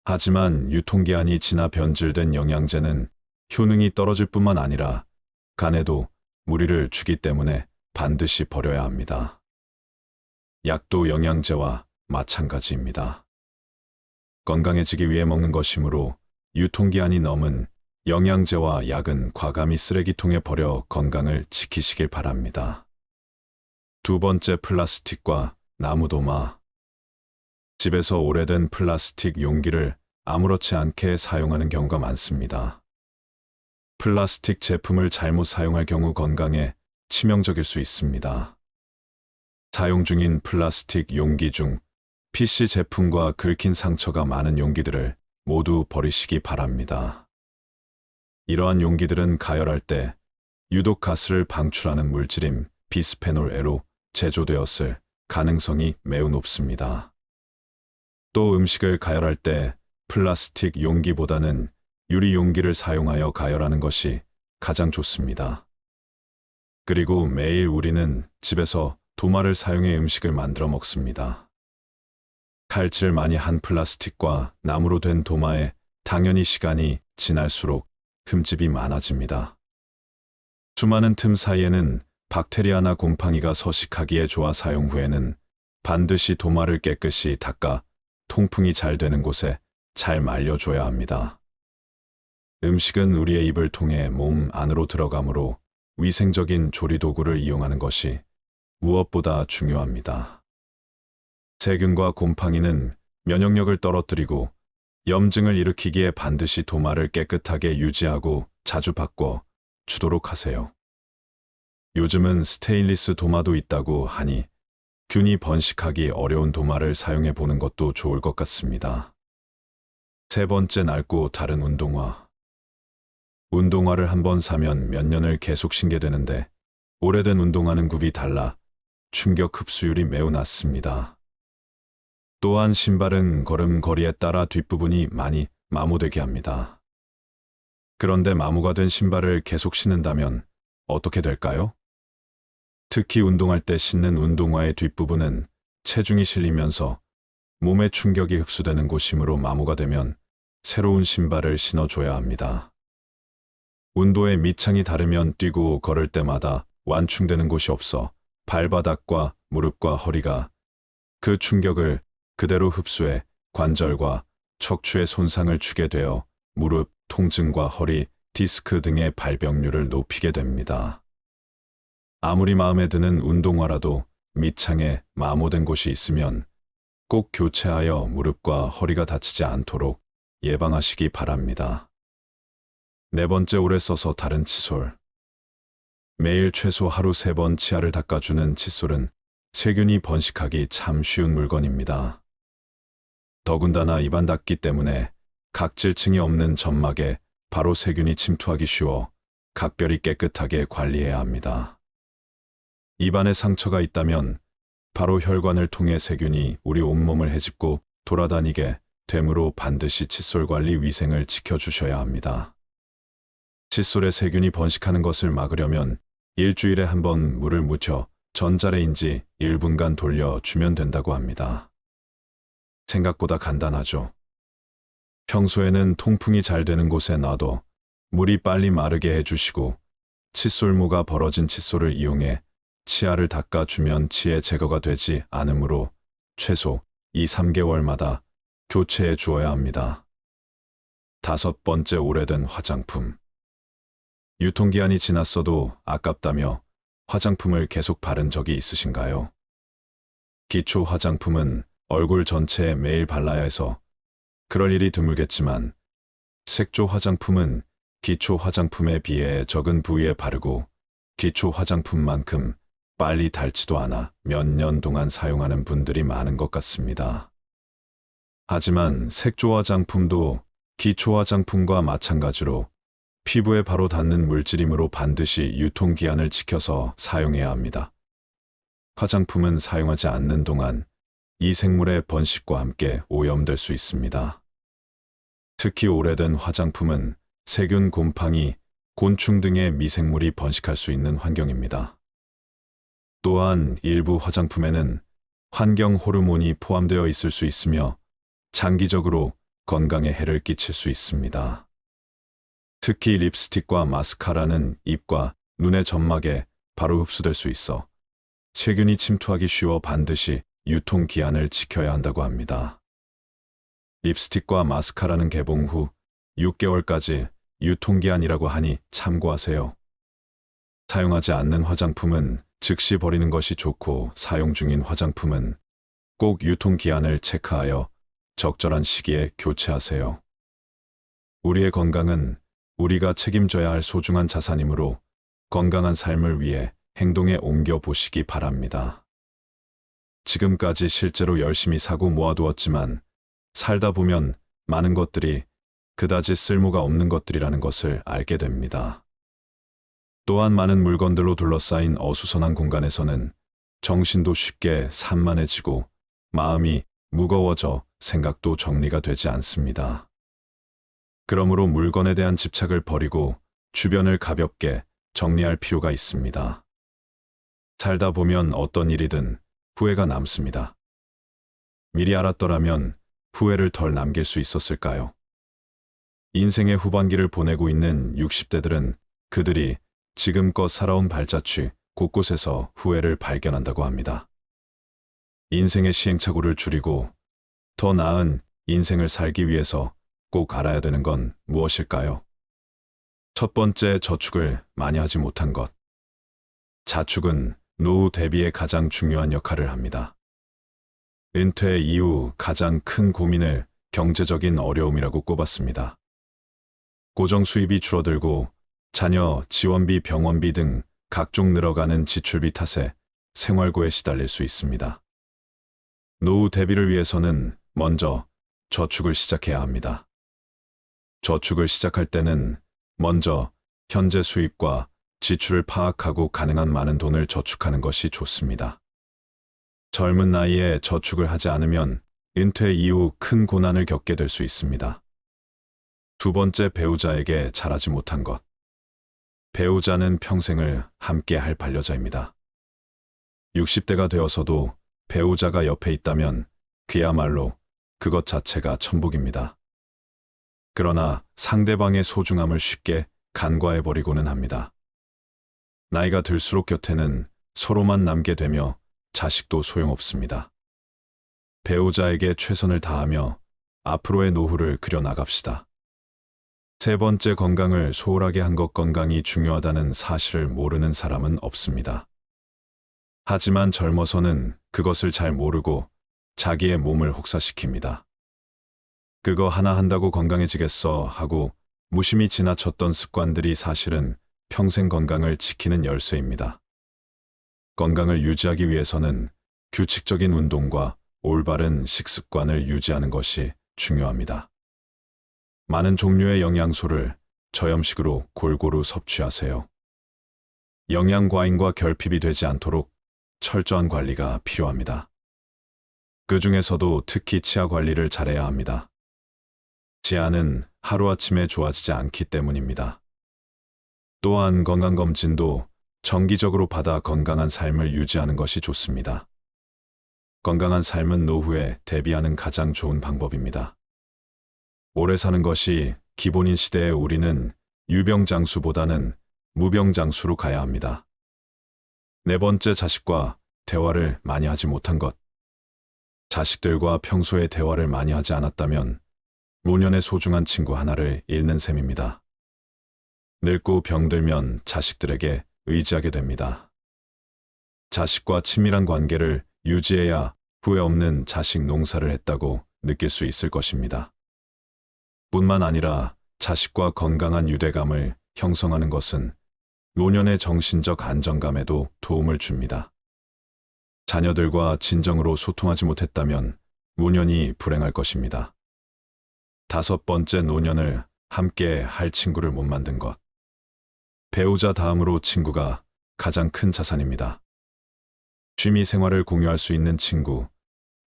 하지만 유통기한이 지나 변질된 영양제는 효능이 떨어질 뿐만 아니라 간에도 무리를 주기 때문에 반드시 버려야 합니다. 약도 영양제와 마찬가지입니다. 건강해지기 위해 먹는 것이므로 유통기한이 넘은 영양제와 약은 과감히 쓰레기통에 버려 건강을 지키시길 바랍니다. 두 번째, 플라스틱과 나무도마. 집에서 오래된 플라스틱 용기를 아무렇지 않게 사용하는 경우가 많습니다. 플라스틱 제품을 잘못 사용할 경우 건강에 치명적일 수 있습니다. 사용 중인 플라스틱 용기 중 PC 제품과 긁힌 상처가 많은 용기들을 모두 버리시기 바랍니다. 이러한 용기들은 가열할 때 유독 가스를 방출하는 물질인 비스페놀 A로 제조되었을 가능성이 매우 높습니다. 또 음식을 가열할 때 플라스틱 용기보다는 유리 용기를 사용하여 가열하는 것이 가장 좋습니다. 그리고 매일 우리는 집에서 도마를 사용해 음식을 만들어 먹습니다. 칼질 많이 한 플라스틱과 나무로 된 도마에 당연히 시간이 지날수록 흠집이 많아집니다. 수많은 틈 사이에는 박테리아나 곰팡이가 서식하기에 좋아 사용 후에는 반드시 도마를 깨끗이 닦아 통풍이 잘 되는 곳에 잘 말려줘야 합니다. 음식은 우리의 입을 통해 몸 안으로 들어가므로 위생적인 조리도구를 이용하는 것이 무엇보다 중요합니다. 세균과 곰팡이는 면역력을 떨어뜨리고 염증을 일으키기에 반드시 도마를 깨끗하게 유지하고 자주 바꿔 주도록 하세요. 요즘은 스테인리스 도마도 있다고 하니 균이 번식하기 어려운 도마를 사용해 보는 것도 좋을 것 같습니다. 세 번째, 낡고 다른 운동화. 운동화를 한번 사면 몇 년을 계속 신게 되는데 오래된 운동화는 굽이 달라 충격 흡수율이 매우 낮습니다. 또한 신발은 걸음걸이에 따라 뒷부분이 많이 마모되게 합니다. 그런데 마모가 된 신발을 계속 신는다면 어떻게 될까요? 특히 운동할 때 신는 운동화의 뒷부분은 체중이 실리면서 몸에 충격이 흡수되는 곳이므로 마모가 되면 새로운 신발을 신어줘야 합니다. 운도의 밑창이 다르면 뛰고 걸을 때마다 완충되는 곳이 없어 발바닥과 무릎과 허리가 그 충격을 그대로 흡수해 관절과 척추에 손상을 주게 되어 무릎 통증과 허리, 디스크 등의 발병률을 높이게 됩니다. 아무리 마음에 드는 운동화라도 밑창에 마모된 곳이 있으면 꼭 교체하여 무릎과 허리가 다치지 않도록 예방하시기 바랍니다. 네 번째, 오래 써서 다른 칫솔. 매일 최소 하루 3번 치아를 닦아주는 칫솔은 세균이 번식하기 참 쉬운 물건입니다. 더군다나 입안 닦기 때문에 각질층이 없는 점막에 바로 세균이 침투하기 쉬워 각별히 깨끗하게 관리해야 합니다. 입안에 상처가 있다면 바로 혈관을 통해 세균이 우리 온몸을 헤집고 돌아다니게 되므로 반드시 칫솔 관리 위생을 지켜주셔야 합니다. 칫솔에 세균이 번식하는 것을 막으려면 일주일에 한 번 물을 묻혀 전자레인지 1분간 돌려주면 된다고 합니다. 생각보다 간단하죠. 평소에는 통풍이 잘 되는 곳에 놔둬 물이 빨리 마르게 해주시고 칫솔모가 벌어진 칫솔을 이용해 치아를 닦아주면 치해 제거가 되지 않으므로 최소 2~3개월마다 교체해 주어야 합니다. 다섯 번째, 오래된 화장품. 유통기한이 지났어도 아깝다며 화장품을 계속 바른 적이 있으신가요? 기초 화장품은 얼굴 전체에 매일 발라야 해서 그럴 일이 드물겠지만 색조 화장품은 기초 화장품에 비해 적은 부위에 바르고 기초 화장품만큼 빨리 닳지도 않아 몇 년 동안 사용하는 분들이 많은 것 같습니다. 하지만 색조 화장품도 기초 화장품과 마찬가지로 피부에 바로 닿는 물질이므로 반드시 유통기한을 지켜서 사용해야 합니다. 화장품은 사용하지 않는 동안 이 생물의 번식과 함께 오염될 수 있습니다. 특히 오래된 화장품은 세균, 곰팡이, 곤충 등의 미생물이 번식할 수 있는 환경입니다. 또한 일부 화장품에는 환경 호르몬이 포함되어 있을 수 있으며 장기적으로 건강에 해를 끼칠 수 있습니다. 특히 립스틱과 마스카라는 입과 눈의 점막에 바로 흡수될 수 있어 세균이 침투하기 쉬워 반드시 유통기한을 지켜야 한다고 합니다. 립스틱과 마스카라는 개봉 후 6개월까지 유통기한이라고 하니 참고하세요. 사용하지 않는 화장품은 즉시 버리는 것이 좋고 사용 중인 화장품은 꼭 유통기한을 체크하여 적절한 시기에 교체하세요. 우리의 건강은 우리가 책임져야 할 소중한 자산이므로 건강한 삶을 위해 행동에 옮겨 보시기 바랍니다. 지금까지 실제로 열심히 사고 모아두었지만 살다 보면 많은 것들이 그다지 쓸모가 없는 것들이라는 것을 알게 됩니다. 또한 많은 물건들로 둘러싸인 어수선한 공간에서는 정신도 쉽게 산만해지고 마음이 무거워져 생각도 정리가 되지 않습니다. 그러므로 물건에 대한 집착을 버리고 주변을 가볍게 정리할 필요가 있습니다. 살다 보면 어떤 일이든 후회가 남습니다. 미리 알았더라면 후회를 덜 남길 수 있었을까요? 인생의 후반기를 보내고 있는 60대들은 그들이 지금껏 살아온 발자취 곳곳에서 후회를 발견한다고 합니다. 인생의 시행착오를 줄이고 더 나은 인생을 살기 위해서 꼭 알아야 되는 건 무엇일까요? 첫 번째, 저축을 많이 하지 못한 것. 자축은 노후 대비에 가장 중요한 역할을 합니다. 은퇴 이후 가장 큰 고민을 경제적인 어려움이라고 꼽았습니다. 고정 수입이 줄어들고 자녀 지원비, 병원비 등 각종 늘어가는 지출비 탓에 생활고에 시달릴 수 있습니다. 노후 대비를 위해서는 먼저 저축을 시작해야 합니다. 저축을 시작할 때는 먼저 현재 수입과 지출을 파악하고 가능한 많은 돈을 저축하는 것이 좋습니다. 젊은 나이에 저축을 하지 않으면 은퇴 이후 큰 고난을 겪게 될 수 있습니다. 두 번째, 배우자에게 잘하지 못한 것. 배우자는 평생을 함께 할 반려자입니다. 60대가 되어서도 배우자가 옆에 있다면 그야말로 그것 자체가 천복입니다. 그러나 상대방의 소중함을 쉽게 간과해버리고는 합니다. 나이가 들수록 곁에는 서로만 남게 되며 자식도 소용없습니다. 배우자에게 최선을 다하며 앞으로의 노후를 그려나갑시다. 세 번째, 건강을 소홀하게 한 것. 건강이 중요하다는 사실을 모르는 사람은 없습니다. 하지만 젊어서는 그것을 잘 모르고 자기의 몸을 혹사시킵니다. 그거 하나 한다고 건강해지겠어 하고 무심히 지나쳤던 습관들이 사실은 평생 건강을 지키는 열쇠입니다. 건강을 유지하기 위해서는 규칙적인 운동과 올바른 식습관을 유지하는 것이 중요합니다. 많은 종류의 영양소를 저염식으로 골고루 섭취하세요. 영양 과잉과 결핍이 되지 않도록 철저한 관리가 필요합니다. 그 중에서도 특히 치아 관리를 잘해야 합니다. 치아는 하루아침에 좋아지지 않기 때문입니다. 또한 건강검진도 정기적으로 받아 건강한 삶을 유지하는 것이 좋습니다. 건강한 삶은 노후에 대비하는 가장 좋은 방법입니다. 오래 사는 것이 기본인 시대에 우리는 유병장수보다는 무병장수로 가야 합니다. 네 번째, 자식과 대화를 많이 하지 못한 것. 자식들과 평소에 대화를 많이 하지 않았다면 노년의 소중한 친구 하나를 잃는 셈입니다. 늙고 병들면 자식들에게 의지하게 됩니다. 자식과 친밀한 관계를 유지해야 후회 없는 자식 농사를 했다고 느낄 수 있을 것입니다. 뿐만 아니라 자식과 건강한 유대감을 형성하는 것은 노년의 정신적 안정감에도 도움을 줍니다. 자녀들과 진정으로 소통하지 못했다면 노년이 불행할 것입니다. 다섯 번째, 노년을 함께 할 친구를 못 만든 것. 배우자 다음으로 친구가 가장 큰 자산입니다. 취미 생활을 공유할 수 있는 친구,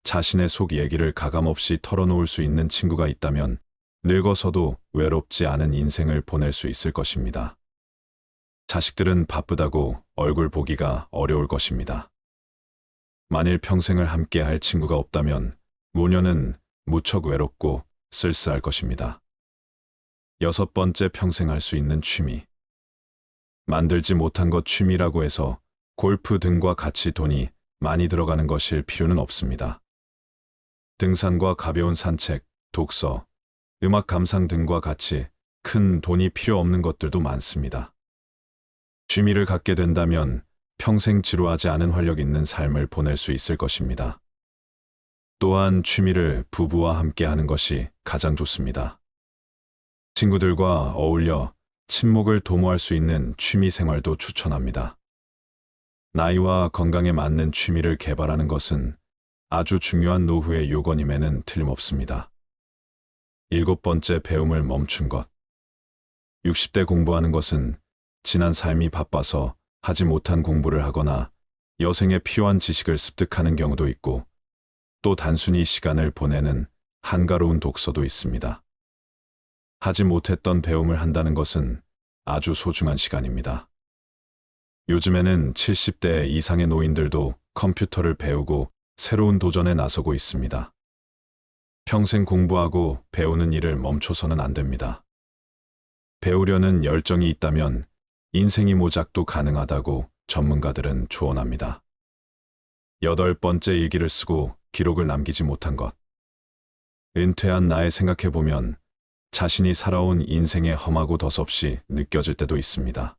자신의 속 얘기를 가감없이 털어놓을 수 있는 친구가 있다면 늙어서도 외롭지 않은 인생을 보낼 수 있을 것입니다. 자식들은 바쁘다고 얼굴 보기가 어려울 것입니다. 만일 평생을 함께 할 친구가 없다면 노년은 무척 외롭고 쓸쓸할 것입니다. 여섯 번째, 평생 할 수 있는 취미. 만들지 못한 것 취미라고 해서 골프 등과 같이 돈이 많이 들어가는 것일 필요는 없습니다. 등산과 가벼운 산책, 독서, 음악 감상 등과 같이 큰 돈이 필요 없는 것들도 많습니다. 취미를 갖게 된다면 평생 지루하지 않은 활력 있는 삶을 보낼 수 있을 것입니다. 또한 취미를 부부와 함께 하는 것이 가장 좋습니다. 친구들과 어울려 친목을 도모할 수 있는 취미 생활도 추천합니다. 나이와 건강에 맞는 취미를 개발하는 것은 아주 중요한 노후의 요건임에는 틀림없습니다. 일곱 번째, 배움을 멈춘 것. 60대 공부하는 것은 지난 삶이 바빠서 하지 못한 공부를 하거나 여생에 필요한 지식을 습득하는 경우도 있고 또 단순히 시간을 보내는 한가로운 독서도 있습니다. 하지 못했던 배움을 한다는 것은 아주 소중한 시간입니다. 요즘에는 70대 이상의 노인들도 컴퓨터를 배우고 새로운 도전에 나서고 있습니다. 평생 공부하고 배우는 일을 멈춰서는 안 됩니다. 배우려는 열정이 있다면 인생이 모작도 가능하다고 전문가들은 조언합니다. 여덟 번째, 일기를 쓰고 기록을 남기지 못한 것. 은퇴한 나에 생각해보면 자신이 살아온 인생의 험하고 덧없이 느껴질 때도 있습니다.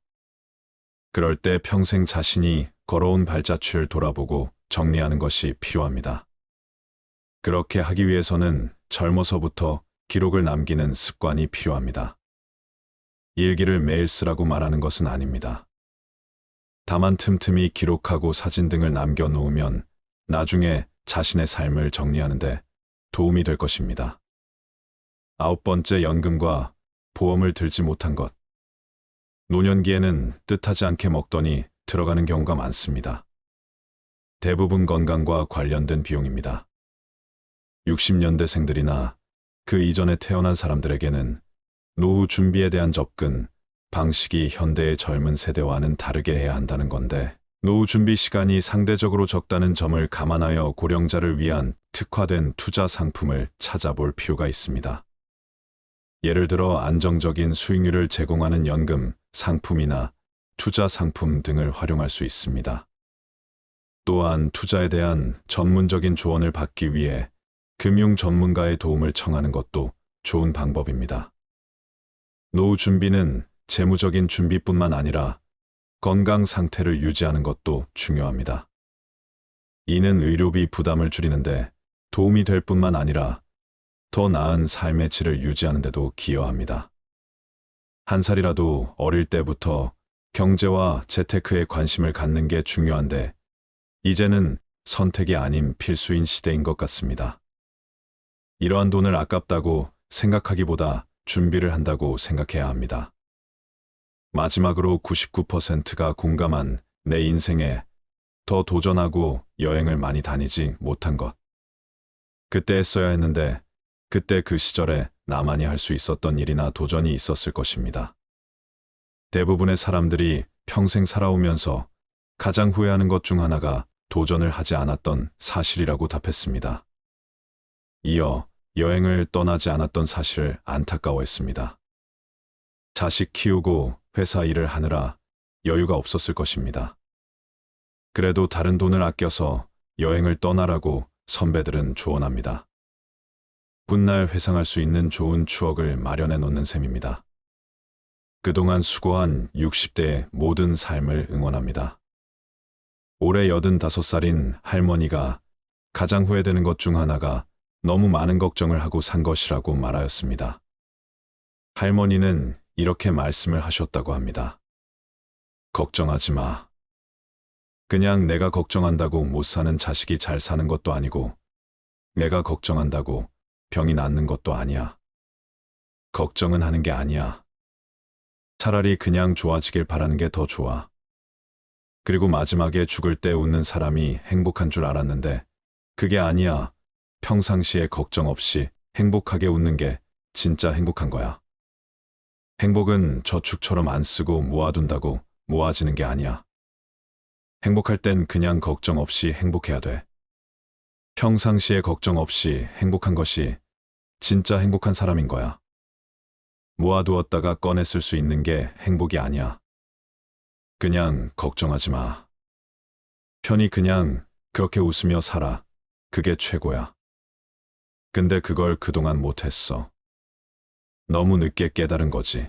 그럴 때 평생 자신이 걸어온 발자취를 돌아보고 정리하는 것이 필요합니다. 그렇게 하기 위해서는 젊어서부터 기록을 남기는 습관이 필요합니다. 일기를 매일 쓰라고 말하는 것은 아닙니다. 다만 틈틈이 기록하고 사진 등을 남겨놓으면 나중에 자신의 삶을 정리하는데 도움이 될 것입니다. 아홉 번째, 연금과 보험을 들지 못한 것. 노년기에는 뜻하지 않게 먹더니 들어가는 경우가 많습니다. 대부분 건강과 관련된 비용입니다. 60년대생들이나 그 이전에 태어난 사람들에게는 노후 준비에 대한 접근 방식이 현대의 젊은 세대와는 다르게 해야 한다는 건데 노후 준비 시간이 상대적으로 적다는 점을 감안하여 고령자를 위한 특화된 투자 상품을 찾아볼 필요가 있습니다. 예를 들어 안정적인 수익률을 제공하는 연금, 상품이나 투자 상품 등을 활용할 수 있습니다. 또한 투자에 대한 전문적인 조언을 받기 위해 금융 전문가의 도움을 청하는 것도 좋은 방법입니다. 노후 준비는 재무적인 준비뿐만 아니라 건강 상태를 유지하는 것도 중요합니다. 이는 의료비 부담을 줄이는데 도움이 될 뿐만 아니라 더 나은 삶의 질을 유지하는 데도 기여합니다. 한 살이라도 어릴 때부터 경제와 재테크에 관심을 갖는 게 중요한데 이제는 선택이 아닌 필수인 시대인 것 같습니다. 이러한 돈을 아깝다고 생각하기보다 준비를 한다고 생각해야 합니다. 마지막으로 99%가 공감한 내 인생에 더 도전하고 여행을 많이 다니지 못한 것. 그때 했어야 했는데 그때 그 시절에 나만이 할 수 있었던 일이나 도전이 있었을 것입니다. 대부분의 사람들이 평생 살아오면서 가장 후회하는 것 중 하나가 도전을 하지 않았던 사실이라고 답했습니다. 이어 여행을 떠나지 않았던 사실을 안타까워했습니다. 자식 키우고 회사 일을 하느라 여유가 없었을 것입니다. 그래도 다른 돈을 아껴서 여행을 떠나라고 선배들은 조언합니다. 훗날 회상할 수 있는 좋은 추억을 마련해 놓는 셈입니다. 그동안 수고한 60대의 모든 삶을 응원합니다. 올해 85살인 할머니가 가장 후회되는 것 중 하나가 너무 많은 걱정을 하고 산 것이라고 말하였습니다. 할머니는 이렇게 말씀을 하셨다고 합니다. 걱정하지 마. 그냥 내가 걱정한다고 못 사는 자식이 잘 사는 것도 아니고, 내가 걱정한다고 병이 낫는 것도 아니야. 걱정은 하는 게 아니야. 차라리 그냥 좋아지길 바라는 게 더 좋아. 그리고 마지막에 죽을 때 웃는 사람이 행복한 줄 알았는데, 그게 아니야. 평상시에 걱정 없이 행복하게 웃는 게 진짜 행복한 거야. 행복은 저축처럼 안 쓰고 모아둔다고 모아지는 게 아니야. 행복할 땐 그냥 걱정 없이 행복해야 돼. 평상시에 걱정 없이 행복한 것이 진짜 행복한 사람인 거야. 모아두었다가 꺼내 쓸 수 있는 게 행복이 아니야. 그냥 걱정하지 마. 편히 그냥 그렇게 웃으며 살아. 그게 최고야. 근데 그걸 그동안 못했어. 너무 늦게 깨달은 거지.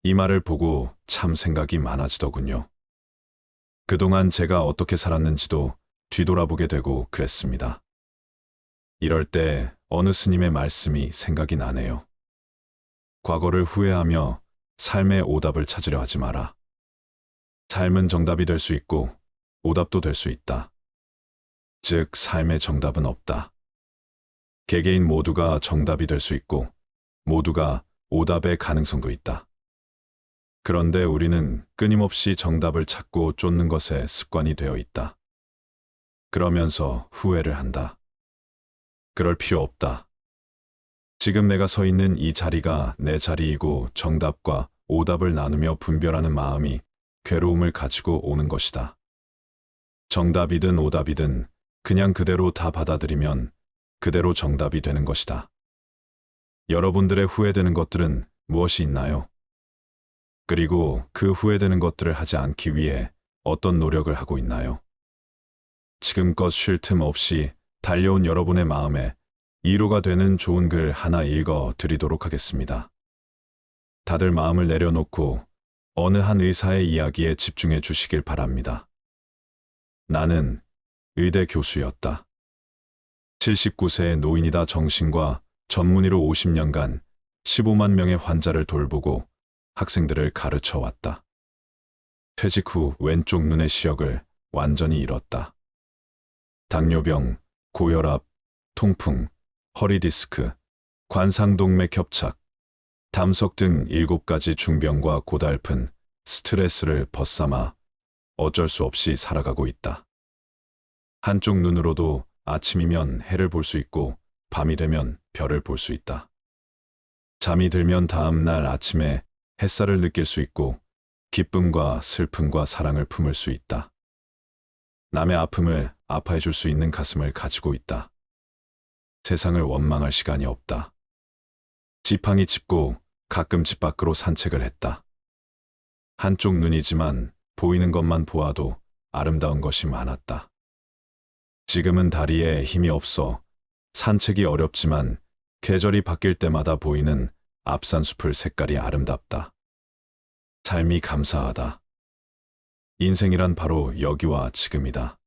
이 말을 보고 참 생각이 많아지더군요. 그동안 제가 어떻게 살았는지도 뒤돌아보게 되고 그랬습니다. 이럴 때 어느 스님의 말씀이 생각이 나네요. 과거를 후회하며 삶의 오답을 찾으려 하지 마라. 삶은 정답이 될 수 있고 오답도 될 수 있다. 즉, 삶의 정답은 없다. 개개인 모두가 정답이 될 수 있고 모두가 오답의 가능성도 있다. 그런데 우리는 끊임없이 정답을 찾고 쫓는 것에 습관이 되어 있다. 그러면서 후회를 한다. 그럴 필요 없다. 지금 내가 서 있는 이 자리가 내 자리이고 정답과 오답을 나누며 분별하는 마음이 괴로움을 가지고 오는 것이다. 정답이든 오답이든 그냥 그대로 다 받아들이면 그대로 정답이 되는 것이다. 여러분들의 후회되는 것들은 무엇이 있나요? 그리고 그 후회되는 것들을 하지 않기 위해 어떤 노력을 하고 있나요? 지금껏 쉴 틈 없이 달려온 여러분의 마음에 위로가 되는 좋은 글 하나 읽어 드리도록 하겠습니다. 다들 마음을 내려놓고 어느 한 의사의 이야기에 집중해 주시길 바랍니다. 나는 의대 교수였다. 79세의 노인이다. 정신과 전문의로 50년간 15만 명의 환자를 돌보고 학생들을 가르쳐 왔다. 퇴직 후 왼쪽 눈의 시력을 완전히 잃었다. 당뇨병, 고혈압, 통풍, 허리디스크, 관상동맥 협착, 담석 등 7가지 중병과 고달픈 스트레스를 벗삼아 어쩔 수 없이 살아가고 있다. 한쪽 눈으로도 아침이면 해를 볼 수 있고 밤이 되면 별을 볼 수 있다. 잠이 들면 다음 날 아침에 햇살을 느낄 수 있고 기쁨과 슬픔과 사랑을 품을 수 있다. 남의 아픔을 아파해 줄 수 있는 가슴을 가지고 있다. 세상을 원망할 시간이 없다. 지팡이 짚고 가끔 집 밖으로 산책을 했다. 한쪽 눈이지만 보이는 것만 보아도 아름다운 것이 많았다. 지금은 다리에 힘이 없어 산책이 어렵지만 계절이 바뀔 때마다 보이는 앞산숲을 색깔이 아름답다. 삶이 감사하다. 인생이란 바로 여기와 지금이다.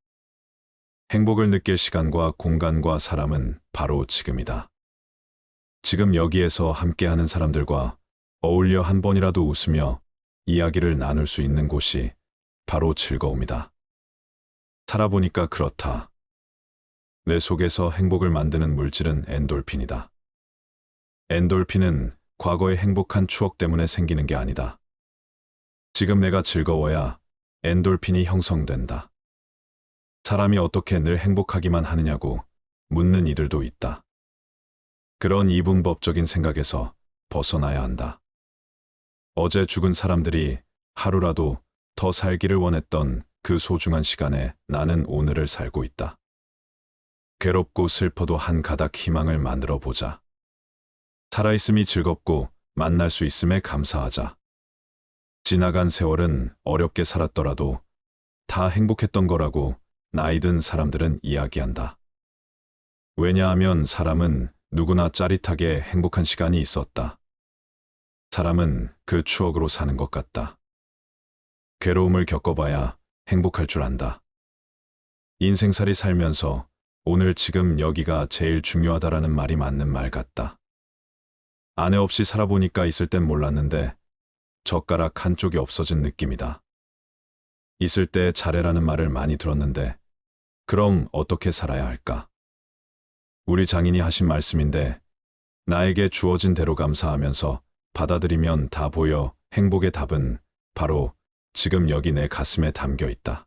행복을 느낄 시간과 공간과 사람은 바로 지금이다. 지금 여기에서 함께하는 사람들과 어울려 한 번이라도 웃으며 이야기를 나눌 수 있는 곳이 바로 즐거움이다. 살아보니까 그렇다. 뇌 속에서 행복을 만드는 물질은 엔돌핀이다. 엔돌핀은 과거의 행복한 추억 때문에 생기는 게 아니다. 지금 내가 즐거워야 엔돌핀이 형성된다. 사람이 어떻게 늘 행복하기만 하느냐고 묻는 이들도 있다. 그런 이분법적인 생각에서 벗어나야 한다. 어제 죽은 사람들이 하루라도 더 살기를 원했던 그 소중한 시간에 나는 오늘을 살고 있다. 괴롭고 슬퍼도 한 가닥 희망을 만들어 보자. 살아있음이 즐겁고 만날 수 있음에 감사하자. 지나간 세월은 어렵게 살았더라도 다 행복했던 거라고 나이든 사람들은 이야기한다. 왜냐하면 사람은 누구나 짜릿하게 행복한 시간이 있었다. 사람은 그 추억으로 사는 것 같다. 괴로움을 겪어봐야 행복할 줄 안다. 인생살이 살면서 오늘 지금 여기가 제일 중요하다라는 말이 맞는 말 같다. 아내 없이 살아보니까 있을 땐 몰랐는데 젓가락 한쪽이 없어진 느낌이다. 있을 때 잘해라는 말을 많이 들었는데 그럼 어떻게 살아야 할까? 우리 장인이 하신 말씀인데 나에게 주어진 대로 감사하면서 받아들이면 다 보여. 행복의 답은 바로 지금 여기 내 가슴에 담겨 있다.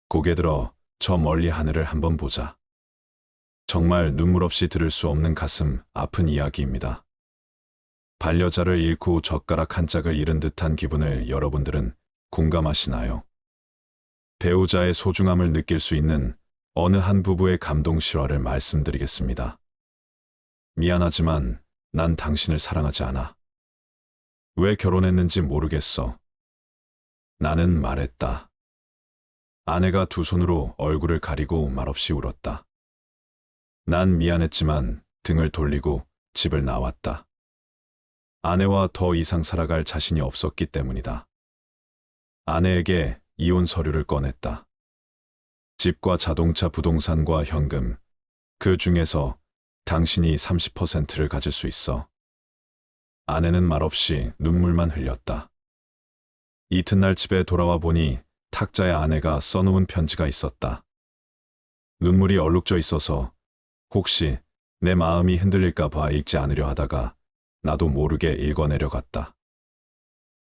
고개 들어 저 멀리 하늘을 한번 보자. 정말 눈물 없이 들을 수 없는 가슴 아픈 이야기입니다. 반려자를 잃고 젓가락 한 짝을 잃은 듯한 기분을 여러분들은 공감하시나요? 배우자의 소중함을 느낄 수 있는 어느 한 부부의 감동 실화를 말씀드리겠습니다. 미안하지만 난 당신을 사랑하지 않아. 왜 결혼했는지 모르겠어. 나는 말했다. 아내가 두 손으로 얼굴을 가리고 말없이 울었다. 난 미안했지만 등을 돌리고 집을 나왔다. 아내와 더 이상 살아갈 자신이 없었기 때문이다. 아내에게 이혼 서류를 꺼냈다. 집과 자동차, 부동산과 현금, 그 중에서 당신이 30%를 가질 수 있어. 아내는 말없이 눈물만 흘렸다. 이튿날 집에 돌아와 보니 탁자에 아내가 써놓은 편지가 있었다. 눈물이 얼룩져 있어서 혹시 내 마음이 흔들릴까 봐 읽지 않으려 하다가 나도 모르게 읽어내려갔다.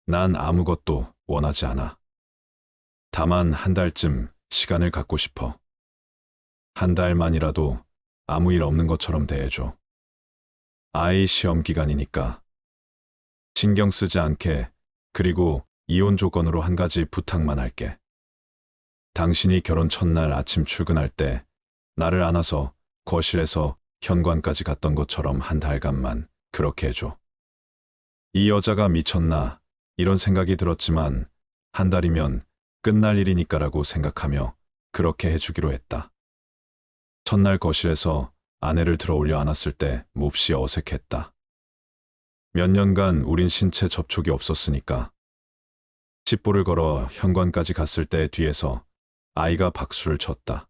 난 아무것도 원하지 않아. 다만 한 달쯤 시간을 갖고 싶어. 한 달만이라도 아무 일 없는 것처럼 대해줘. 아이 시험 기간이니까. 신경 쓰지 않게. 그리고 이혼 조건으로 한 가지 부탁만 할게. 당신이 결혼 첫날 아침 출근할 때 나를 안아서 거실에서 현관까지 갔던 것처럼 한 달간만 그렇게 해줘. 이 여자가 미쳤나 이런 생각이 들었지만 한 달이면 끝날 일이니까라고 생각하며 그렇게 해주기로 했다. 첫날 거실에서 아내를 들어올려 안았을 때 몹시 어색했다. 몇 년간 우린 신체 접촉이 없었으니까. 칩보를 걸어 현관까지 갔을 때 뒤에서 아이가 박수를 쳤다.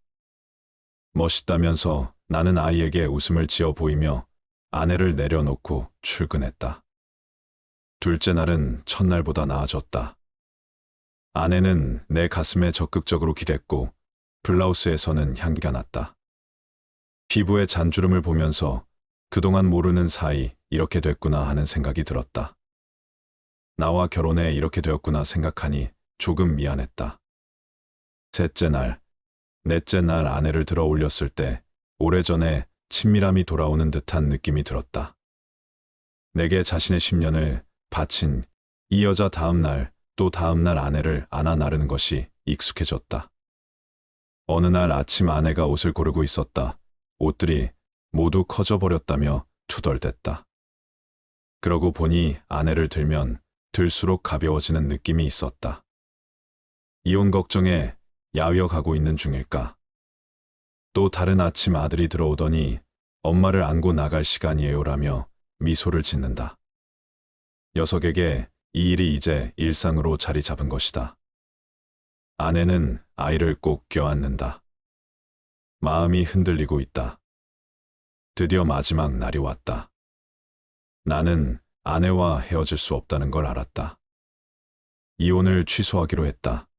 멋있다면서 나는 아이에게 웃음을 지어 보이며 아내를 내려놓고 출근했다. 둘째 날은 첫날보다 나아졌다. 아내는 내 가슴에 적극적으로 기댔고 블라우스에서는 향기가 났다. 피부의 잔주름을 보면서 그동안 모르는 사이 이렇게 됐구나 하는 생각이 들었다. 나와 결혼해 이렇게 되었구나 생각하니 조금 미안했다. 셋째 날, 넷째 날 아내를 들어 올렸을 때 오래전에 친밀함이 돌아오는 듯한 느낌이 들었다. 내게 자신의 10년을 바친 이 여자 다음 날 또 다음 날 아내를 안아 나르는 것이 익숙해졌다. 어느 날 아침 아내가 옷을 고르고 있었다. 옷들이 모두 커져버렸다며 투덜댔다. 그러고 보니 아내를 들면 들수록 가벼워지는 느낌이 있었다. 이혼 걱정에 야위어가고 있는 중일까? 또 다른 아침 아들이 들어오더니 엄마를 안고 나갈 시간이에요라며 미소를 짓는다. 녀석에게 이 일이 이제 일상으로 자리 잡은 것이다. 아내는 아이를 꼭 껴안는다. 마음이 흔들리고 있다. 드디어 마지막 날이 왔다. 나는 아내와 헤어질 수 없다는 걸 알았다. 이혼을 취소하기로 했다.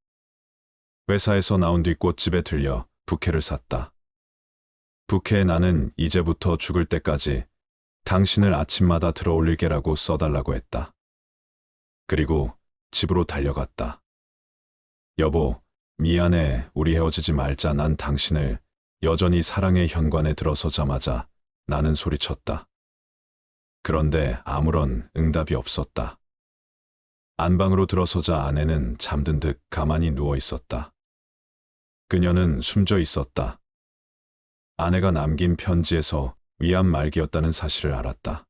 회사에서 나온 뒤 꽃집에 들려 부케를 샀다. 부케에 나는 이제부터 죽을 때까지 당신을 아침마다 들어올릴게라고 써달라고 했다. 그리고 집으로 달려갔다. 여보, 미안해. 우리 헤어지지 말자. 난 당신을 여전히 사랑해. 현관에 들어서자마자 나는 소리쳤다. 그런데 아무런 응답이 없었다. 안방으로 들어서자 아내는 잠든 듯 가만히 누워 있었다. 그녀는 숨져 있었다. 아내가 남긴 편지에서 위안 말기였다는 사실을 알았다.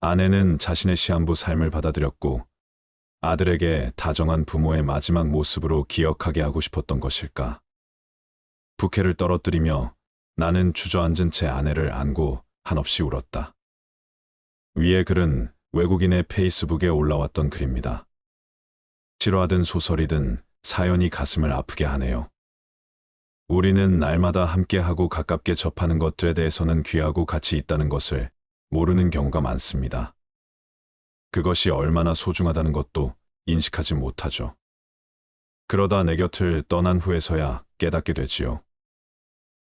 아내는 자신의 시한부 삶을 받아들였고 아들에게 다정한 부모의 마지막 모습으로 기억하게 하고 싶었던 것일까. 부케를 떨어뜨리며 나는 주저앉은 채 아내를 안고 한없이 울었다. 위의 글은 외국인의 페이스북에 올라왔던 글입니다. 실화든 소설이든 사연이 가슴을 아프게 하네요. 우리는 날마다 함께하고 가깝게 접하는 것들에 대해서는 귀하고 가치 있다는 것을 모르는 경우가 많습니다. 그것이 얼마나 소중하다는 것도 인식하지 못하죠. 그러다 내 곁을 떠난 후에서야 깨닫게 되지요.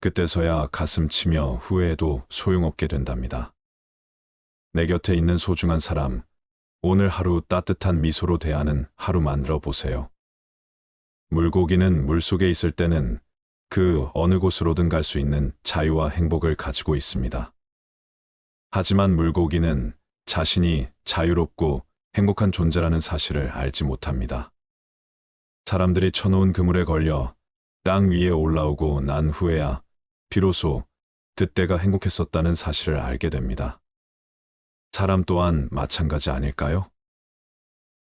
그때서야 가슴 치며 후회해도 소용없게 된답니다. 내 곁에 있는 소중한 사람, 오늘 하루 따뜻한 미소로 대하는 하루 만들어 보세요. 물고기는 물속에 있을 때는 그 어느 곳으로든 갈 수 있는 자유와 행복을 가지고 있습니다. 하지만 물고기는 자신이 자유롭고 행복한 존재라는 사실을 알지 못합니다. 사람들이 쳐놓은 그물에 걸려 땅 위에 올라오고 난 후에야 비로소 그때가 행복했었다는 사실을 알게 됩니다. 사람 또한 마찬가지 아닐까요?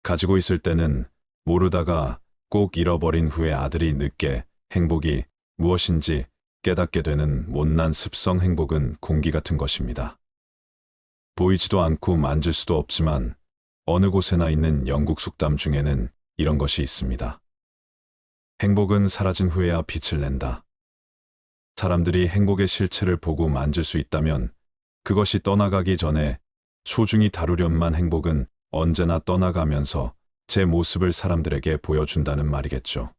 가지고 있을 때는 모르다가 꼭 잃어버린 후에 아들이 늦게 행복이 무엇인지 깨닫게 되는 못난 습성. 행복은 공기 같은 것입니다. 보이지도 않고 만질 수도 없지만 어느 곳에나 있는 영국 속담 중에는 이런 것이 있습니다. 행복은 사라진 후에야 빛을 낸다. 사람들이 행복의 실체를 보고 만질 수 있다면 그것이 떠나가기 전에 소중히 다루련만 행복은 언제나 떠나가면서 제 모습을 사람들에게 보여준다는 말이겠죠.